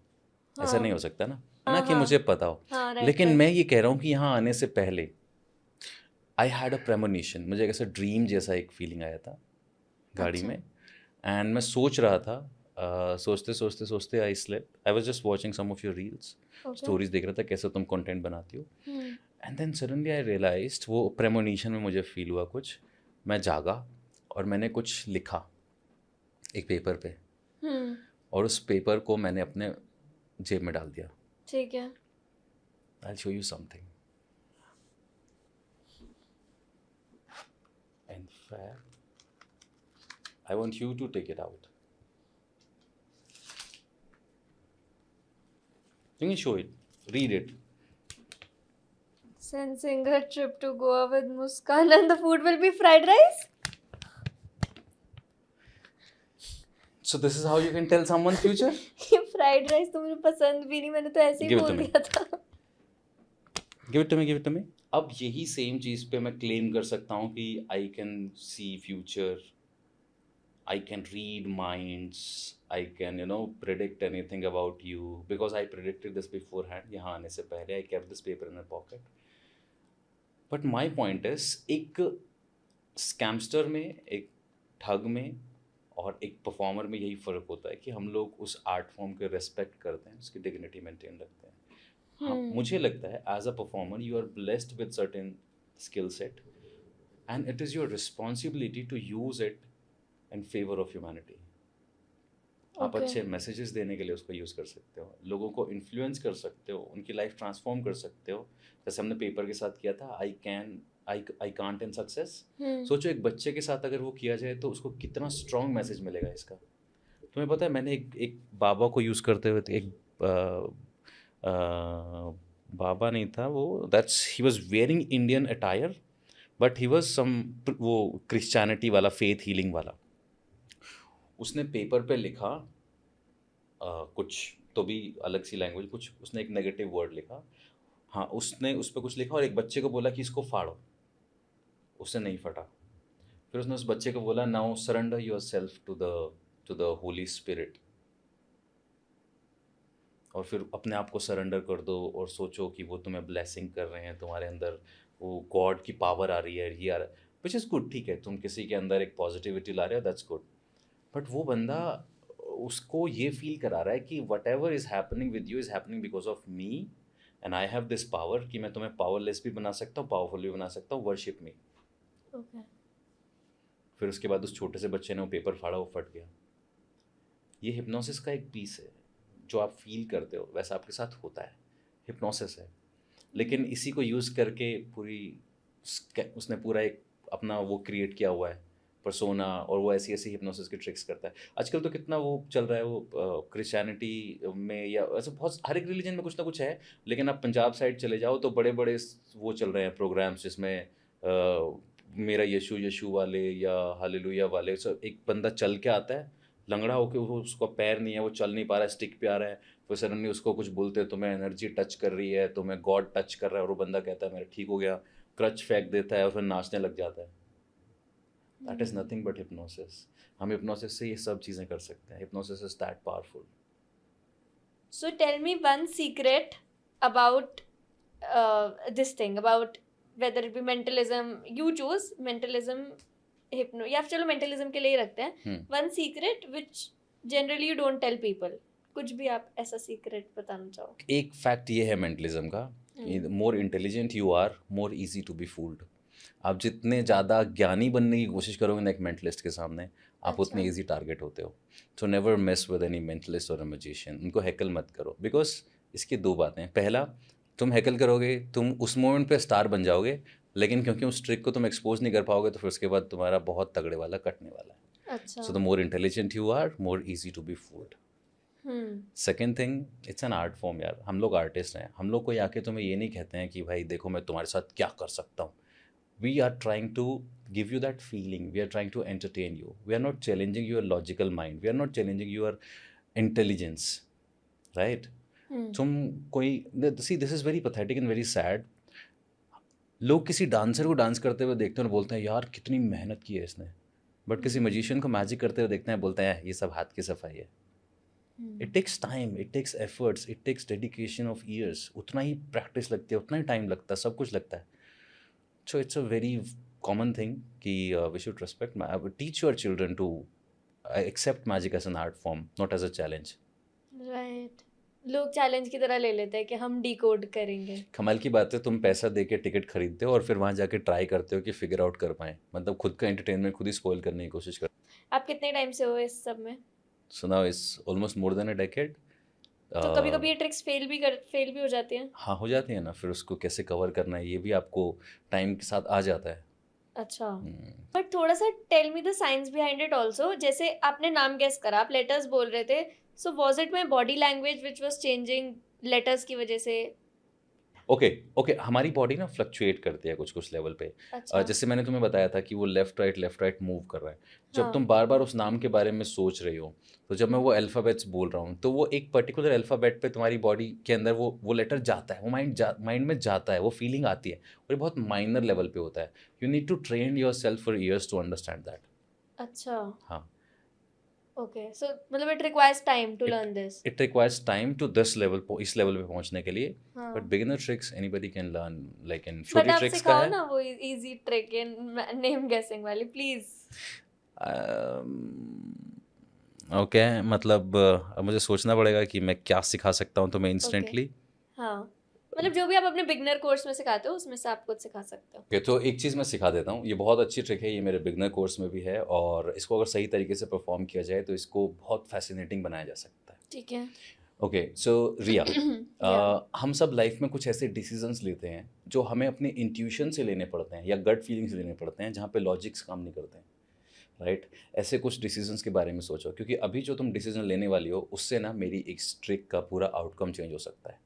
ऐसा नहीं हो सकता ना, है ना, कि मुझे पता हो. हाँ, right, लेकिन right. मैं ये कह रहा हूँ कि यहाँ आने से पहले आई हैड अ प्रेमोनिशन. मुझे एक ऐसा ड्रीम जैसा एक फीलिंग आया था गाड़ी अच्छा. में, एंड मैं सोच रहा था, सोचते सोचते सोचते I slept. I was just watching some of your reels, Okay. Stories देख रहा था कैसे तुम कंटेंट बनाती हो. Hmm. And then suddenly I realised, वो प्रेमोनिशन में मुझे फील हुआ कुछ. मैं जागा और मैंने कुछ लिखा एक पेपर पे, हम्म. और उस पेपर को मैंने अपने जेब में डाल दिया. ठीक है. I'll show you something. In fact, I want you to take it out. You can show it. Read it. Sensing a trip to Goa with Muskan and the food will be fried rice. So this is how you can tell someone future? ये fried rice तो मुझे पसंद भी नहीं, मैंने तो ऐसे ही Give it बोल to me. दिया था. Give it to me, give it to me. अब यही सेम चीज़ पे मैं क्लेम कर सकता हूँ कि I can see future, I can read minds, I can, predict anything about you because I predicted this beforehand. यहाँ आने से पहले I kept this paper in my pocket. But my point is, एक scamster में, एक ठग में और एक परफॉर्मर में यही फ़र्क होता है कि हम लोग उस आर्ट फॉर्म के रेस्पेक्ट करते हैं, उसकी डिग्निटी मेंटेन रखते हैं. हाँ, मुझे लगता है as a performer you are blessed with certain skill set and it is your responsibility to use it in favour of humanity. आप Okay. अच्छे मैसेजेस देने के लिए उसको यूज़ कर सकते हो, लोगों को इन्फ्लुएंस कर सकते हो, उनकी लाइफ ट्रांसफॉर्म कर सकते हो, जैसे हमने पेपर के साथ किया था आई कांट इन सक्सेस. सोचो एक बच्चे के साथ अगर वो किया जाए तो उसको कितना स्ट्रॉन्ग मैसेज मिलेगा इसका. तुम्हें पता है मैंने एक बाबा को यूज़ करते हुए एक बाबा नहीं था वो, that's he was wearing Indian attire but he was some वो क्रिश्चियनिटी वाला फेथ हीलिंग वाला. उसने पेपर पे लिखा कुछ तो भी अलग सी लैंग्वेज, कुछ उसने एक नेगेटिव वर्ड लिखा. हाँ, उसने उस पर कुछ लिखा और एक बच्चे को बोला कि इसको फाड़ो. उसने नहीं फटा. फिर उसने उस बच्चे को बोला now surrender yourself to the holy spirit. और फिर अपने आप को सरेंडर कर दो और सोचो कि वो तुम्हें ब्लेसिंग कर रहे हैं, तुम्हारे अंदर वो गॉड की पावर आ रही है, ये आ रहा है, विच इज़ गुड. ठीक है, तुम किसी के अंदर एक पॉजिटिविटी ला रहे हो, दैट्स गुड. बट वो बंदा उसको ये फील करा रहा है कि what ever is happening with you is happening because of me and I have this power कि मैं तुम्हें पावरलेस भी बना सकता हूँ, पावरफुल भी बना सकता हूँ, वर्शिप मी. Okay. फिर उसके बाद उस छोटे से बच्चे ने वो पेपर फाड़ा, वो फट गया. ये हिप्नोसिस का एक पीस है. जो आप फील करते हो वैसा आपके साथ होता है, हिप्नोसिस है. लेकिन इसी को यूज़ करके उसने पूरा एक अपना वो क्रिएट किया हुआ है पर्सोना, और वो ऐसी ऐसी हिप्नोसिस की ट्रिक्स करता है. आजकल तो कितना वो चल रहा है, वो क्रिश्चियनिटी में या ऐसे बहुत हर एक रिलीजन में कुछ ना कुछ है. लेकिन आप पंजाब साइड चले जाओ तो बड़े बड़े वो चल रहे हैं प्रोग्राम्स जिसमें मेरा यीशु यीशु वाले या हालेलुया वाले. सब एक बंदा चल के आता है लंगड़ा होके, वो उसको पैर नहीं है, वो चल नहीं पा रहा है, स्टिक पे आ रहा है. फिर सडनली उसको कुछ बोलते हैं, तुम्हें एनर्जी टच कर रही है, तुम्हें गॉड टच कर रहा है, और वो बंदा कहता है मेरा ठीक हो गया, क्रच फेंक देता है और फिर नाचने लग जाता है. That is nothing but hypnosis. हम हिप्नोसिस से ये सब चीज़ें कर सकते हैं. Hypnosis is that powerful. So tell me one secret about this thing, about whether it be mentalism, you choose mentalism, hypno, या चलो mentalism के लिए ही रखते हैं. One secret which generally you don't tell people. कुछ भी आप ऐसा सीक्रेट बताना चाहो. एक फैक्ट ये है मेंटलिज्म का, more intelligent you are more easy to be fooled. आप जितने ज़्यादा ज्ञानी बनने की कोशिश करोगे ना एक मेंटलिस्ट के सामने, आप उतने इजी टारगेट होते हो. So never mess with any mentalist और अ मैजिशियन. उनको हैकल मत करो, बिकॉज इसकी दो बातें. पहला, तुम हैकल करोगे, तुम उस मोमेंट पे स्टार बन जाओगे, लेकिन क्योंकि उस ट्रिक को तुम एक्सपोज नहीं कर पाओगे तो फिर उसके बाद तुम्हारा बहुत तगड़े वाला कटने वाला है. अच्छा. So the more intelligent you are more easy to be fooled. Second thing, it's an art form यार. हम लोग आर्टिस्ट हैं. हम लोग कोई आके तुम्हें ये नहीं कहते हैं कि भाई देखो मैं तुम्हारे साथ क्या कर सकता हूँ. We are trying to give you that feeling. We are trying to entertain you. We are not challenging your logical mind. We are not challenging your intelligence, right? तुम कोई see this is very pathetic and very sad. लोग किसी dancer को dance करते हुए देखते हैं और बोलते हैं यार कितनी मेहनत की है इसने. बट किसी मैजिशियन को मैजिक करते हुए देखते हैं, बोलते हैं ये सब हाथ की सफाई है. It takes time, it takes efforts, it takes dedication of years. उतना ही प्रैक्टिस लगती है, उतना ही टाइम लगता है, सब कुछ लगता है. So it's a very common thing कि we should respect. I would teach your children to accept magic as an art form, not as a challenge. Right. लोग चैलेंज की तरह ले लेते हैं कि हम डिकोड करेंगे. कमाल की बात है, तुम पैसा दे के टिकट खरीदते हो और फिर वहाँ जाके ट्राई करते हो कि फिगर आउट कर पाएँ. मतलब खुद का एंटरटेनमेंट खुद ही स्पॉइल करने की कोशिश कर. आप कितने टाइम से हो इस सब में? So now it's almost more than a decade. तो कभी कभी ये ट्रिक्स फेल भी हो जाती हैं. हाँ, हो जाती है ना. फिर उसको कैसे कवर करना है ये भी आपको टाइम के साथ आ जाता है. अच्छा. बट थोड़ा सा tell me the science behind it also. जैसे आपने नाम गेस करा, आप लेटर्स बोल रहे थे, so was it my body language which was changing letters की वजह से? ओके ओके, हमारी बॉडी ना फ्लक्चुएट करती है कुछ कुछ लेवल पे। अच्छा। जैसे मैंने तुम्हें बताया था कि वो लेफ्ट राइट मूव कर रहा है। जब हाँ। तुम बार बार उस नाम के बारे में सोच रही हो, तो जब मैं वो अल्फ़ाबेट्स बोल रहा हूँ तो वो एक पर्टिकुलर अल्फ़ाबेट पे तुम्हारी बॉडी के अंदर वो लेटर जाता है, वो माइंड में जाता है, वो फीलिंग आती है, और ये बहुत माइनर लेवल पे होता है। You need to train yourself for years to understand that. अच्छा। हाँ, ओके, सो मतलब it requires time to it learn this. It requires time to this level, इस लेवल पे पहुंचने के लिए। बट हाँ, beginner tricks anybody can learn, like in but छोटी आप ट्रिक्स का सिखाओ है। ना वो इजी ट्रिक इन नेम गेसिंग वाली, प्लीज। ओके, मतलब अब मुझे सोचना पड़ेगा कि मैं क्या सिखा सकता हूँ तुम्हें ओके। इंस्टेंटली। हाँ, मतलब जो भी आप अपने बिगनर कोर्स में सिखाते हो उसमें से आप कुछ सिखा सकते हो। ओके, तो एक चीज़ मैं सिखा देता हूँ, ये बहुत अच्छी ट्रिक है, ये मेरे बिगनर कोर्स में भी है, और इसको अगर सही तरीके से परफॉर्म किया जाए तो इसको बहुत फैसिनेटिंग बनाया जा सकता है। ठीक है। ओके, सो रिया, या। हम सब लाइफ में कुछ ऐसे डिसीजंस लेते हैं जो हमें अपने इंट्यूशन से लेने पड़ते हैं या गट फीलिंग से लेने पड़ते हैं, जहाँ पे लॉजिक्स काम नहीं करते हैं, राइट? ऐसे कुछ डिसीजंस के बारे में सोचो, क्योंकि अभी जो तुम डिसीजन लेने वाली हो उससे ना मेरी एक ट्रिक का पूरा आउटकम चेंज हो सकता है।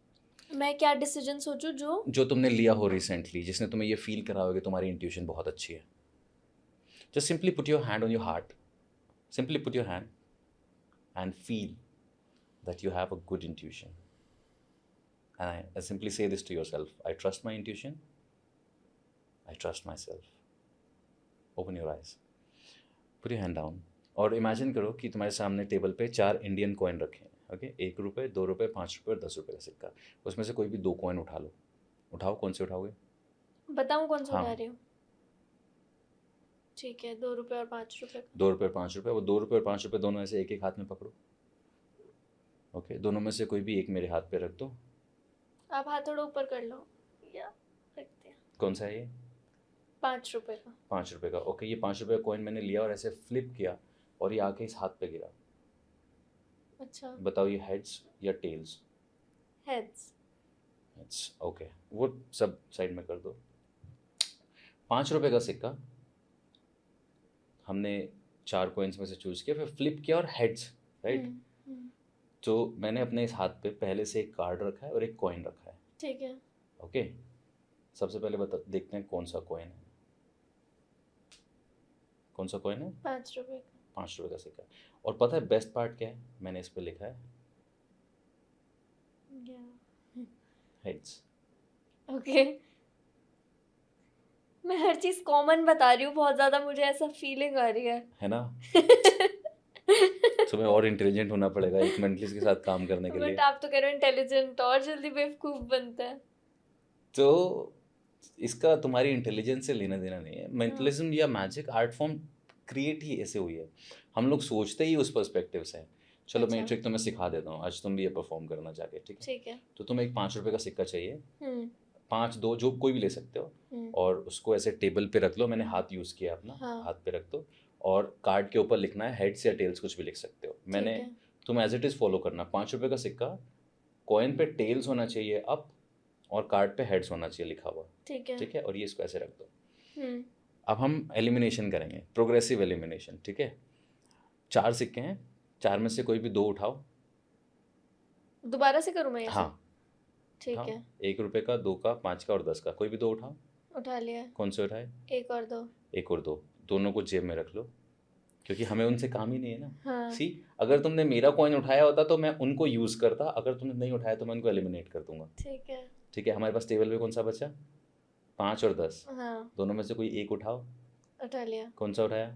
मैं क्या डिसीजन सोचूं जो। जो तुमने लिया हो रिसेंटली, जिसने तुम्हें ये फील करा होगा कि तुम्हारी इंट्यूशन बहुत अच्छी है, just simply put your hand on your heart, simply put your hand and feel that you have a good intuition. And I simply say this to yourself: I trust my intuition, I trust myself. Open your eyes, put your hand down, और imagine करो कि तुम्हारे सामने table पे 4 Indian coin रखे हैं। Okay, 1 रुपये, 2 रुपये, 5 रुपये और 10 रुपये का सिक्का। उसमें से कोई भी 2 कॉइन उठा लो। उठाओ, कौन से उठाओगे? बताऊं कौन सा हाँ, उठा रही हूँ? ठीक है, 2 रुपए और 5 रुपए का। 2 रुपये और 5 रुपये, वो 2 रुपये और 5 रुपये दोनों ऐसे एक एक हाथ में पकड़ो। ओके, दोनों में से कोई भी एक मेरे हाथ पे रख दो। आप हाथ थोड़ा ऊपर कर लो, या रखते हैं। कौन सा है ये? 5 रुपए का। 5 रुपये का। ओके, ये 5 रुपये कॉइन मैंने लिया और ऐसे फ्लिप किया, और ये आके इस हाथ पे गिरा। अच्छा। बताओ ये हेड्स या टेल्स? हेड्स। हेड्स। ओके, वो सब साइड में कर दो। 5 रुपये का सिक्का हमने 4 कॉइन्स में से चूज किया, फिर फ्लिप किया और हेड्स, राइट? तो मैंने अपने इस हाथ पे पहले से एक कार्ड रखा है और एक कॉइन रखा है। ठीक है। ओके, सबसे पहले देखते हैं कौन सा कॉइन है। कौन सा कॉइन है? 5 रुपए का। 5 रुपये का सिक्का। और पता है बेस्ट पार्ट क्या है? मैंने इस पे लिखा है या। हेड्स। ओके। मैं हर चीज कॉमन बता रही हूँ, बहुत ज्यादा मुझे ऐसा फीलिंग आ रही है ना? तुम्हें और इंटेलिजेंट होना पड़ेगा एक मेंटलिस्ट के साथ काम करने के लिए। बट आप तो कह रहे हो इंटेलिजेंट, और जल्दी बेवकूफ बनता है। तो इसका तुम्हारी इंटेलिजेंस से लेना देना नहीं है। मेंटलिज्म या मैजिक आर्ट फॉर्म क्रिएट ही ऐसे हुई है, हम लोग सोचते ही उस पर्सपेक्टिव से हैं। चलो मैं ये अच्छा। ट्रिक तुम्हें सिखा देता हूँ, आज तुम भी ये परफॉर्म करना चाहते, ठीक है? ठीक है। तो तुम्हें एक 5 रुपये का सिक्का चाहिए, हम्म। 5, 2 जो कोई भी ले सकते हो, हम्म। और उसको ऐसे टेबल पे रख लो। मैंने हाथ यूज़ किया अपना, हाँ। हाथ पे रख दो, और कार्ड के ऊपर लिखना है हेड्स या टेल्स, कुछ भी लिख सकते हो। मैंने है। तुम एज इट इज़ फॉलो करना। 5 रुपये का सिक्का, कॉइन पे टेल्स होना चाहिए अप, और कार्ड पे हेड्स होना चाहिए लिखा हुआ, ठीक है। ठीक है? और ये इसको ऐसे रख दो। हम्म। अब हम एलिमिनेशन करेंगे, प्रोग्रेसिव एलिमिनेशन, ठीक है? 4 सिक्के हैं, 4 में से कोई भी 2 उठाओ। दोबारा से करूँ मैं ये सब? हाँ, ठीक उठाओ। है। 1 रुपये का, 2 का, 5 का और 10 का, कोई भी 2 उठाओ। उठा लिया है। कौन से उठाए? एक और दो। 1 और 2, दोनों को जेब में रख लो, क्योंकि हमें उनसे काम ही नहीं है ना। हाँ। सी, अगर तुमने मेरा कॉइन उठाया होता तो मैं उनको यूज़ करता, अगर तुमने नहीं उठाया तो मैं उनको एलिमिनेट कर दूंगा। ठीक है। ठीक है, हमारे पास टेबल पे कौन सा बचा? 5 और 10, हाँ, दोनों में से कोई एक उठाओ। उठा लिया। कौन सा उठाया?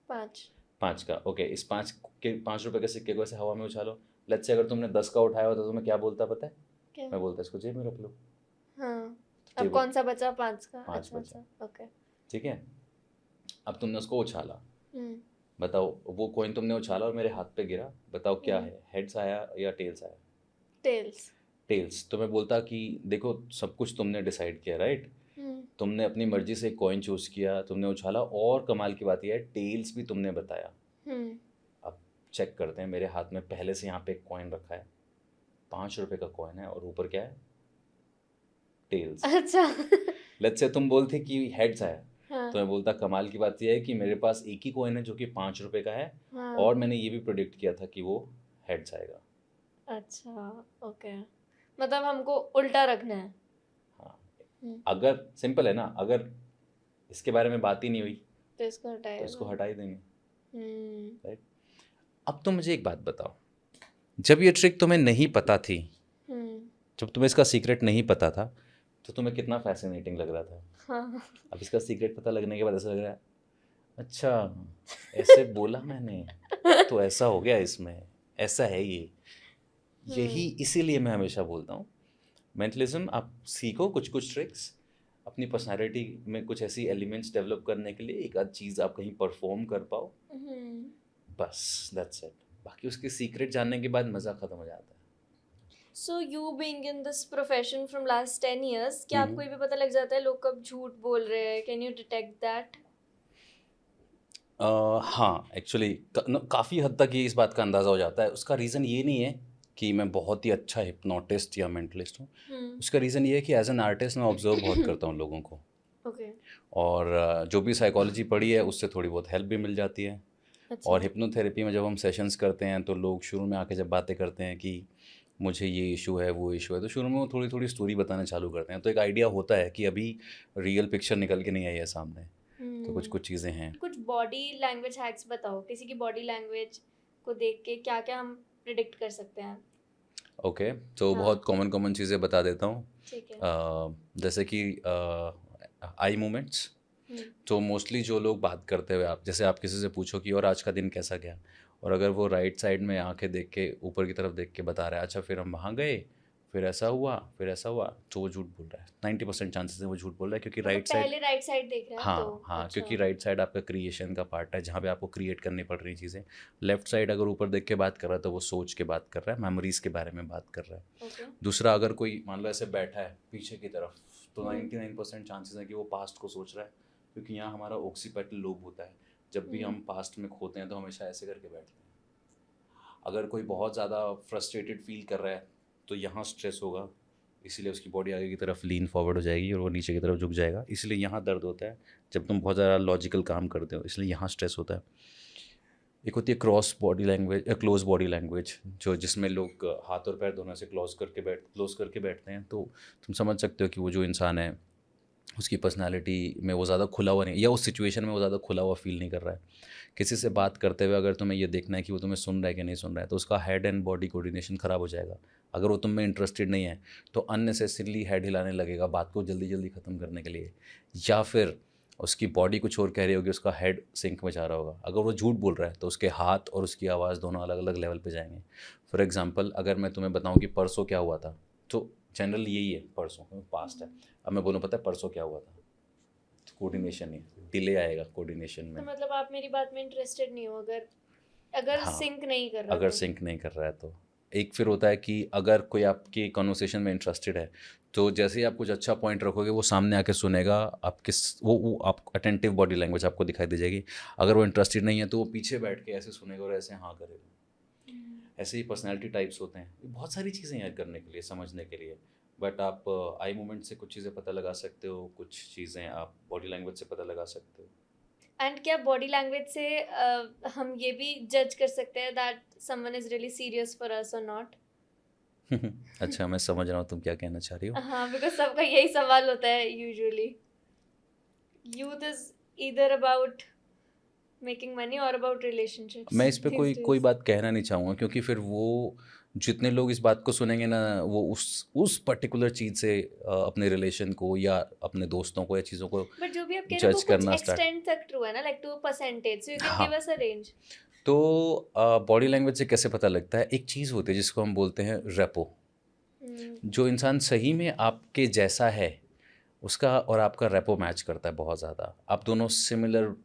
5। 5 का। ओके, इस 5 रुपये के सिक्के को ऐसे हवा में उछालो। लेट्स से अगर तुमने 10 का उठाया होता तो मैं क्या बोलता पता है? क्या? मैं बोलता इसको जेब में रख लो। हाँ। अब टेबल कौन सा बचा? 5 का। 5 अच्छा बचा, अच्छा, ओके। ठीक है? अब तुमने उसको उछाला, हम्म। बताओ वो कॉइन तुमने उछाला और मेरे हाथ पे गिरा, बताओ क्या है? हेड्स आया या टेल्स आया? टेल्स। टेल्स। तो मैं बोलता कि देखो सब कुछ तुमने डिसाइड किया, राइट? हम्म। तुमने अपनी मर्जी से एक कॉइन चूज़ किया, तुमने उछाला, और कमाल की बात यह है टेल्स भी तुमने बताया। हम्म। अब चेक करते हैं, मेरे हाथ में पहले से यहाँ पे एक कॉइन रखा है, 5 रुपये का कॉइन है, और ऊपर क्या है? टेल्स। अच्छा। लेट्स से तुम बोलते कि हेड्स आया, हाँ। तो मैं बोलता कमाल की बात यह है कि मेरे पास एक ही कॉइन है जो कि 5 रुपये का है, हाँ। और मैंने ये भी प्रोडिक्ट किया था कि वो हेड्स आएगा। अच्छा, ओके। मतलब हमको उल्टा रखना है। अगर सिंपल है ना, अगर इसके बारे में बात ही नहीं हुई तो इसको हटाए तो इसको हटा ही देंगे, हम्म राइट। अब तो मुझे एक बात बताओ, जब ये ट्रिक तुम्हें नहीं पता थी, हम्म जब तुम्हें इसका सीक्रेट नहीं पता था, तो तुम्हें कितना फैसिनेटिंग लग रहा था। हाँ अब इसका सीक्रेट पता लगने के बाद ऐसा लग रहा है, अच्छा ऐसे बोला मैंने तो ऐसा हो गया, इसमें ऐसा है ये। यही इसीलिए मैं हमेशा बोलता हूँ, मेंटलिज्म आप सीखो कुछ कुछ ट्रिक्स, अपनी पर्सनालिटी में कुछ ऐसी एलिमेंट्स डेवलप करने के लिए, एक आध चीज़ आप कहीं परफॉर्म कर पाओ, बस दैट्स इट। बाकी उसकी सीक्रेट जानने के बाद मज़ा ख़त्म हो जाता है। So you being in this profession from last 10 years, क्या आपको ये भी पता लग जाता है लोग कब झूठ बोल रहे हैं? Can you detect that? हाँ, एक्चुअली काफ़ी हद तक ये इस बात का अंदाज़ा हो जाता है। उसका रीज़न ये नहीं है कि मैं बहुत ही अच्छा हिप्नोटिस्ट या मेंटलिस्ट हूँ। उसका रीज़न ये है कि एज एन आर्टिस्ट मैं ऑब्जर्व बहुत करता हूँ लोगों को, ओके और जो भी साइकोलॉजी पढ़ी है उससे थोड़ी बहुत हेल्प भी मिल जाती है। अच्छा और हिप्नोथेरेपी में जब हम सेशंस करते हैं तो लोग शुरू में आके जब बातें करते हैं कि मुझे ये इशू है वो इशू है, तो शुरू में वो थोड़ी थोड़ी स्टोरी बताना चालू करते हैं, तो एक आइडिया होता है कि अभी रियल पिक्चर निकल के नहीं आई है सामने, तो कुछ कुछ चीज़ें हैं। कुछ बॉडी लैंग्वेज हैक्स बताओ, किसी की बॉडी लैंग्वेज को देख के क्या क्या हम प्रिडिक्ट कर सकते हैं? ओके, तो हाँ। बहुत कॉमन कॉमन चीज़ें बता देता हूँ। ठीक है। जैसे कि आई मूवमेंट्स, हम्म तो मोस्टली जो लोग बात करते हुए, आप जैसे आप किसी से पूछो कि और आज का दिन कैसा गया, और अगर वो राइट साइड में आंखें देख के ऊपर की तरफ देख के बता रहा है, अच्छा फिर हम वहाँ गए, फिर ऐसा हुआ, फिर ऐसा हुआ, तो वो झूठ बोल रहा है। 90% चांसेस है वो झूठ बोल रहा है, क्योंकि मतलब राइट साइड, पहले राइट साइड देख रहा है तो हाँ हाँ, अच्छा क्योंकि राइट साइड आपका क्रिएशन का पार्ट है, जहाँ पे आपको क्रिएट करनी पड़ रही चीज़ें। लेफ्ट साइड अगर ऊपर देख के बात कर रहा है तो वो सोच के बात कर रहा है, मेमोरीज के बारे में बात कर रहा है। ओके दूसरा, अगर कोई मान लो ऐसे बैठा है पीछे की तरफ, तो 99% चांसेस है कि वो पास्ट को सोच रहा है, क्योंकि यहाँ हमारा ऑक्सीपिटल लोब होता है। जब भी हम पास्ट में खोते हैं तो हमेशा ऐसे करके बैठते हैं। अगर कोई बहुत ज़्यादा फ्रस्ट्रेटेड फील कर रहा है तो यहाँ स्ट्रेस होगा, इसीलिए उसकी बॉडी आगे की तरफ लीन फॉरवर्ड हो जाएगी और वो नीचे की तरफ झुक जाएगा, इसलिए यहाँ दर्द होता है। जब तुम बहुत ज़्यादा लॉजिकल काम करते हो, इसलिए यहाँ स्ट्रेस होता है। एक होती है cross body language, close body language, जो जिसमें लोग हाथ और पैर दोनों से क्लोज करके बैठते हैं, तो तुम समझ सकते हो कि वो जो इंसान है उसकी पर्सनालिटी में वो ज़्यादा खुला हुआ नहीं, या उस सिचुएशन में वो ज़्यादा खुला हुआ फील नहीं कर रहा है। किसी से बात करते हुए अगर तुम्हें ये देखना है कि वो तुम्हें सुन रहा है कि नहीं सुन रहा है, तो उसका हेड एंड बॉडी कोऑर्डिनेशन ख़राब हो जाएगा। अगर वो तुम में इंटरेस्टेड नहीं है तो अननेसेसरीली हेड हिलाने लगेगा बात को जल्दी जल्दी ख़त्म करने के लिए, या फिर उसकी बॉडी कुछ और कह रही होगी, उसका हेड सिंक में जा रहा होगा। अगर वो झूठ बोल रहा है तो उसके हाथ और उसकी आवाज़ दोनों अलग अलग लेवल पे जाएंगे। फॉर एग्जांपल, अगर मैं तुम्हें बताऊं कि परसों क्या हुआ था, तो जनरल यही है, परसों पास्ट है। अब मैं बोलूँ पता है परसों क्या हुआ था, तो कोऑर्डिनेशन नहीं, डिले आएगा कोऑर्डिनेशन तो में। मतलब आप मेरी बात में इंटरेस्टेड नहीं हो अगर अगर हाँ, सिंक नहीं कर रहा अगर तो सिंक नहीं कर रहा है तो। एक फिर होता है कि अगर कोई आपकी कन्वर्सेशन में इंटरेस्टेड है, तो जैसे ही आप कुछ अच्छा पॉइंट रखोगे वो सामने आके सुनेगा, आप किस वो आप अटेंटिव बॉडी लैंग्वेज आपको दिखाई दे जाएगी। अगर वो इंटरेस्टेड नहीं है तो वो पीछे बैठ के ऐसे सुनेगा और ऐसे हाँ करेगा। ऐसे ही पर्सनैलिटी टाइप्स होते हैं, बहुत सारी चीज़ें याद करने के लिए, समझने के लिए। बट आप आई मूवमेंट से कुछ चीज़ें पता लगा सकते हो, कुछ चीज़ें आप बॉडी लैंग्वेज से पता लगा सकते हो। एंड क्या बॉडी लैंग्वेज से हम ये भी जज कर सकते हैं that someone is really serious for us और नॉट? अच्छा, मैं समझ रहा हूँ तुम क्या कहना चाह रही हो। हाँ बिकॉज सबका यही सवाल होता है usually, youth is either about making money और अबाउट रिलेशनशिप्स मैं इस पे these कोई days. बात कहना नहीं चाहूँगा, क्योंकि फिर वो जितने लोग इस बात को सुनेंगे ना, वो उस पर्टिकुलर चीज़ से अपने रिलेशन को या अपने दोस्तों को या चीज़ों को बट जो भी आप कह रहे हो वो जज कुछ करना स्टार्ट। एक्सटेंड तक ट्रू है ना, like to a percentage, so you can हाँ, गिव अस अ रेंज. तो बॉडी लैंग्वेज से कैसे पता लगता है, एक चीज़ होती है जिसको हम बोलते हैं रेपो। जो इंसान सही में आपके जैसा है, उसका और आपका रेपो मैच करता है बहुत ज़्यादा। आप दोनों सिमिलर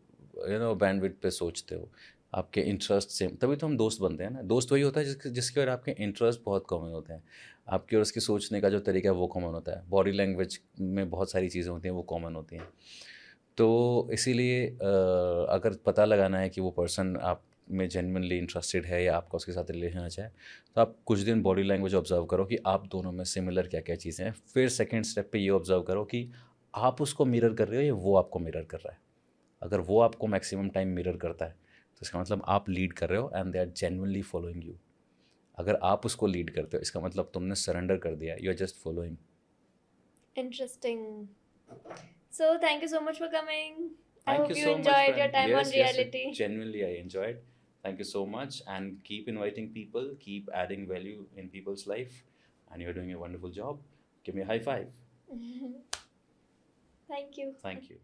बैंडविड्थ पे सोचते हो, आपके इंटरेस्ट सेम, तभी तो हम दोस्त बनते हैं ना। दोस्त वही होता है जिसके और आपके इंटरेस्ट बहुत कॉमन होते हैं, आपके और उसके सोचने का जो तरीका है वो कॉमन होता है। बॉडी लैंग्वेज में बहुत सारी चीज़ें होती हैं वो कॉमन होती हैं। तो इसीलिए अगर पता लगाना है कि वो पर्सन आप में जेन्युइनली इंटरेस्टेड है या आपका उसके साथ रिलेशन अच्छा है, तो आप कुछ दिन बॉडी लैंग्वेज ऑब्जर्व करो कि आप दोनों में सिमिलर क्या क्या चीज़ें हैं। फिर सेकंड स्टेप पे ये ऑब्जर्व करो कि आप उसको मिरर कर रहे हो या वो आपको मिरर कर रहा है। अगर वो आपको मैक्सिमम टाइम मिरर करता है तो इसका मतलब आप लीड कर रहे हो and they are genuinely following you. अगर आप उसको लीड करते हो, इसका मतलब तुमने सरेंडर कर दिया, you are just following. Interesting. So thank you so much for coming. I Thank hope you you so much, enjoyed your friend. time Yes, on yes, reality. genuinely I enjoyed. Thank you so much, and keep inviting people, keep adding value in people's life, and you're doing a wonderful job. Give me a high five. Thank you. Thank you.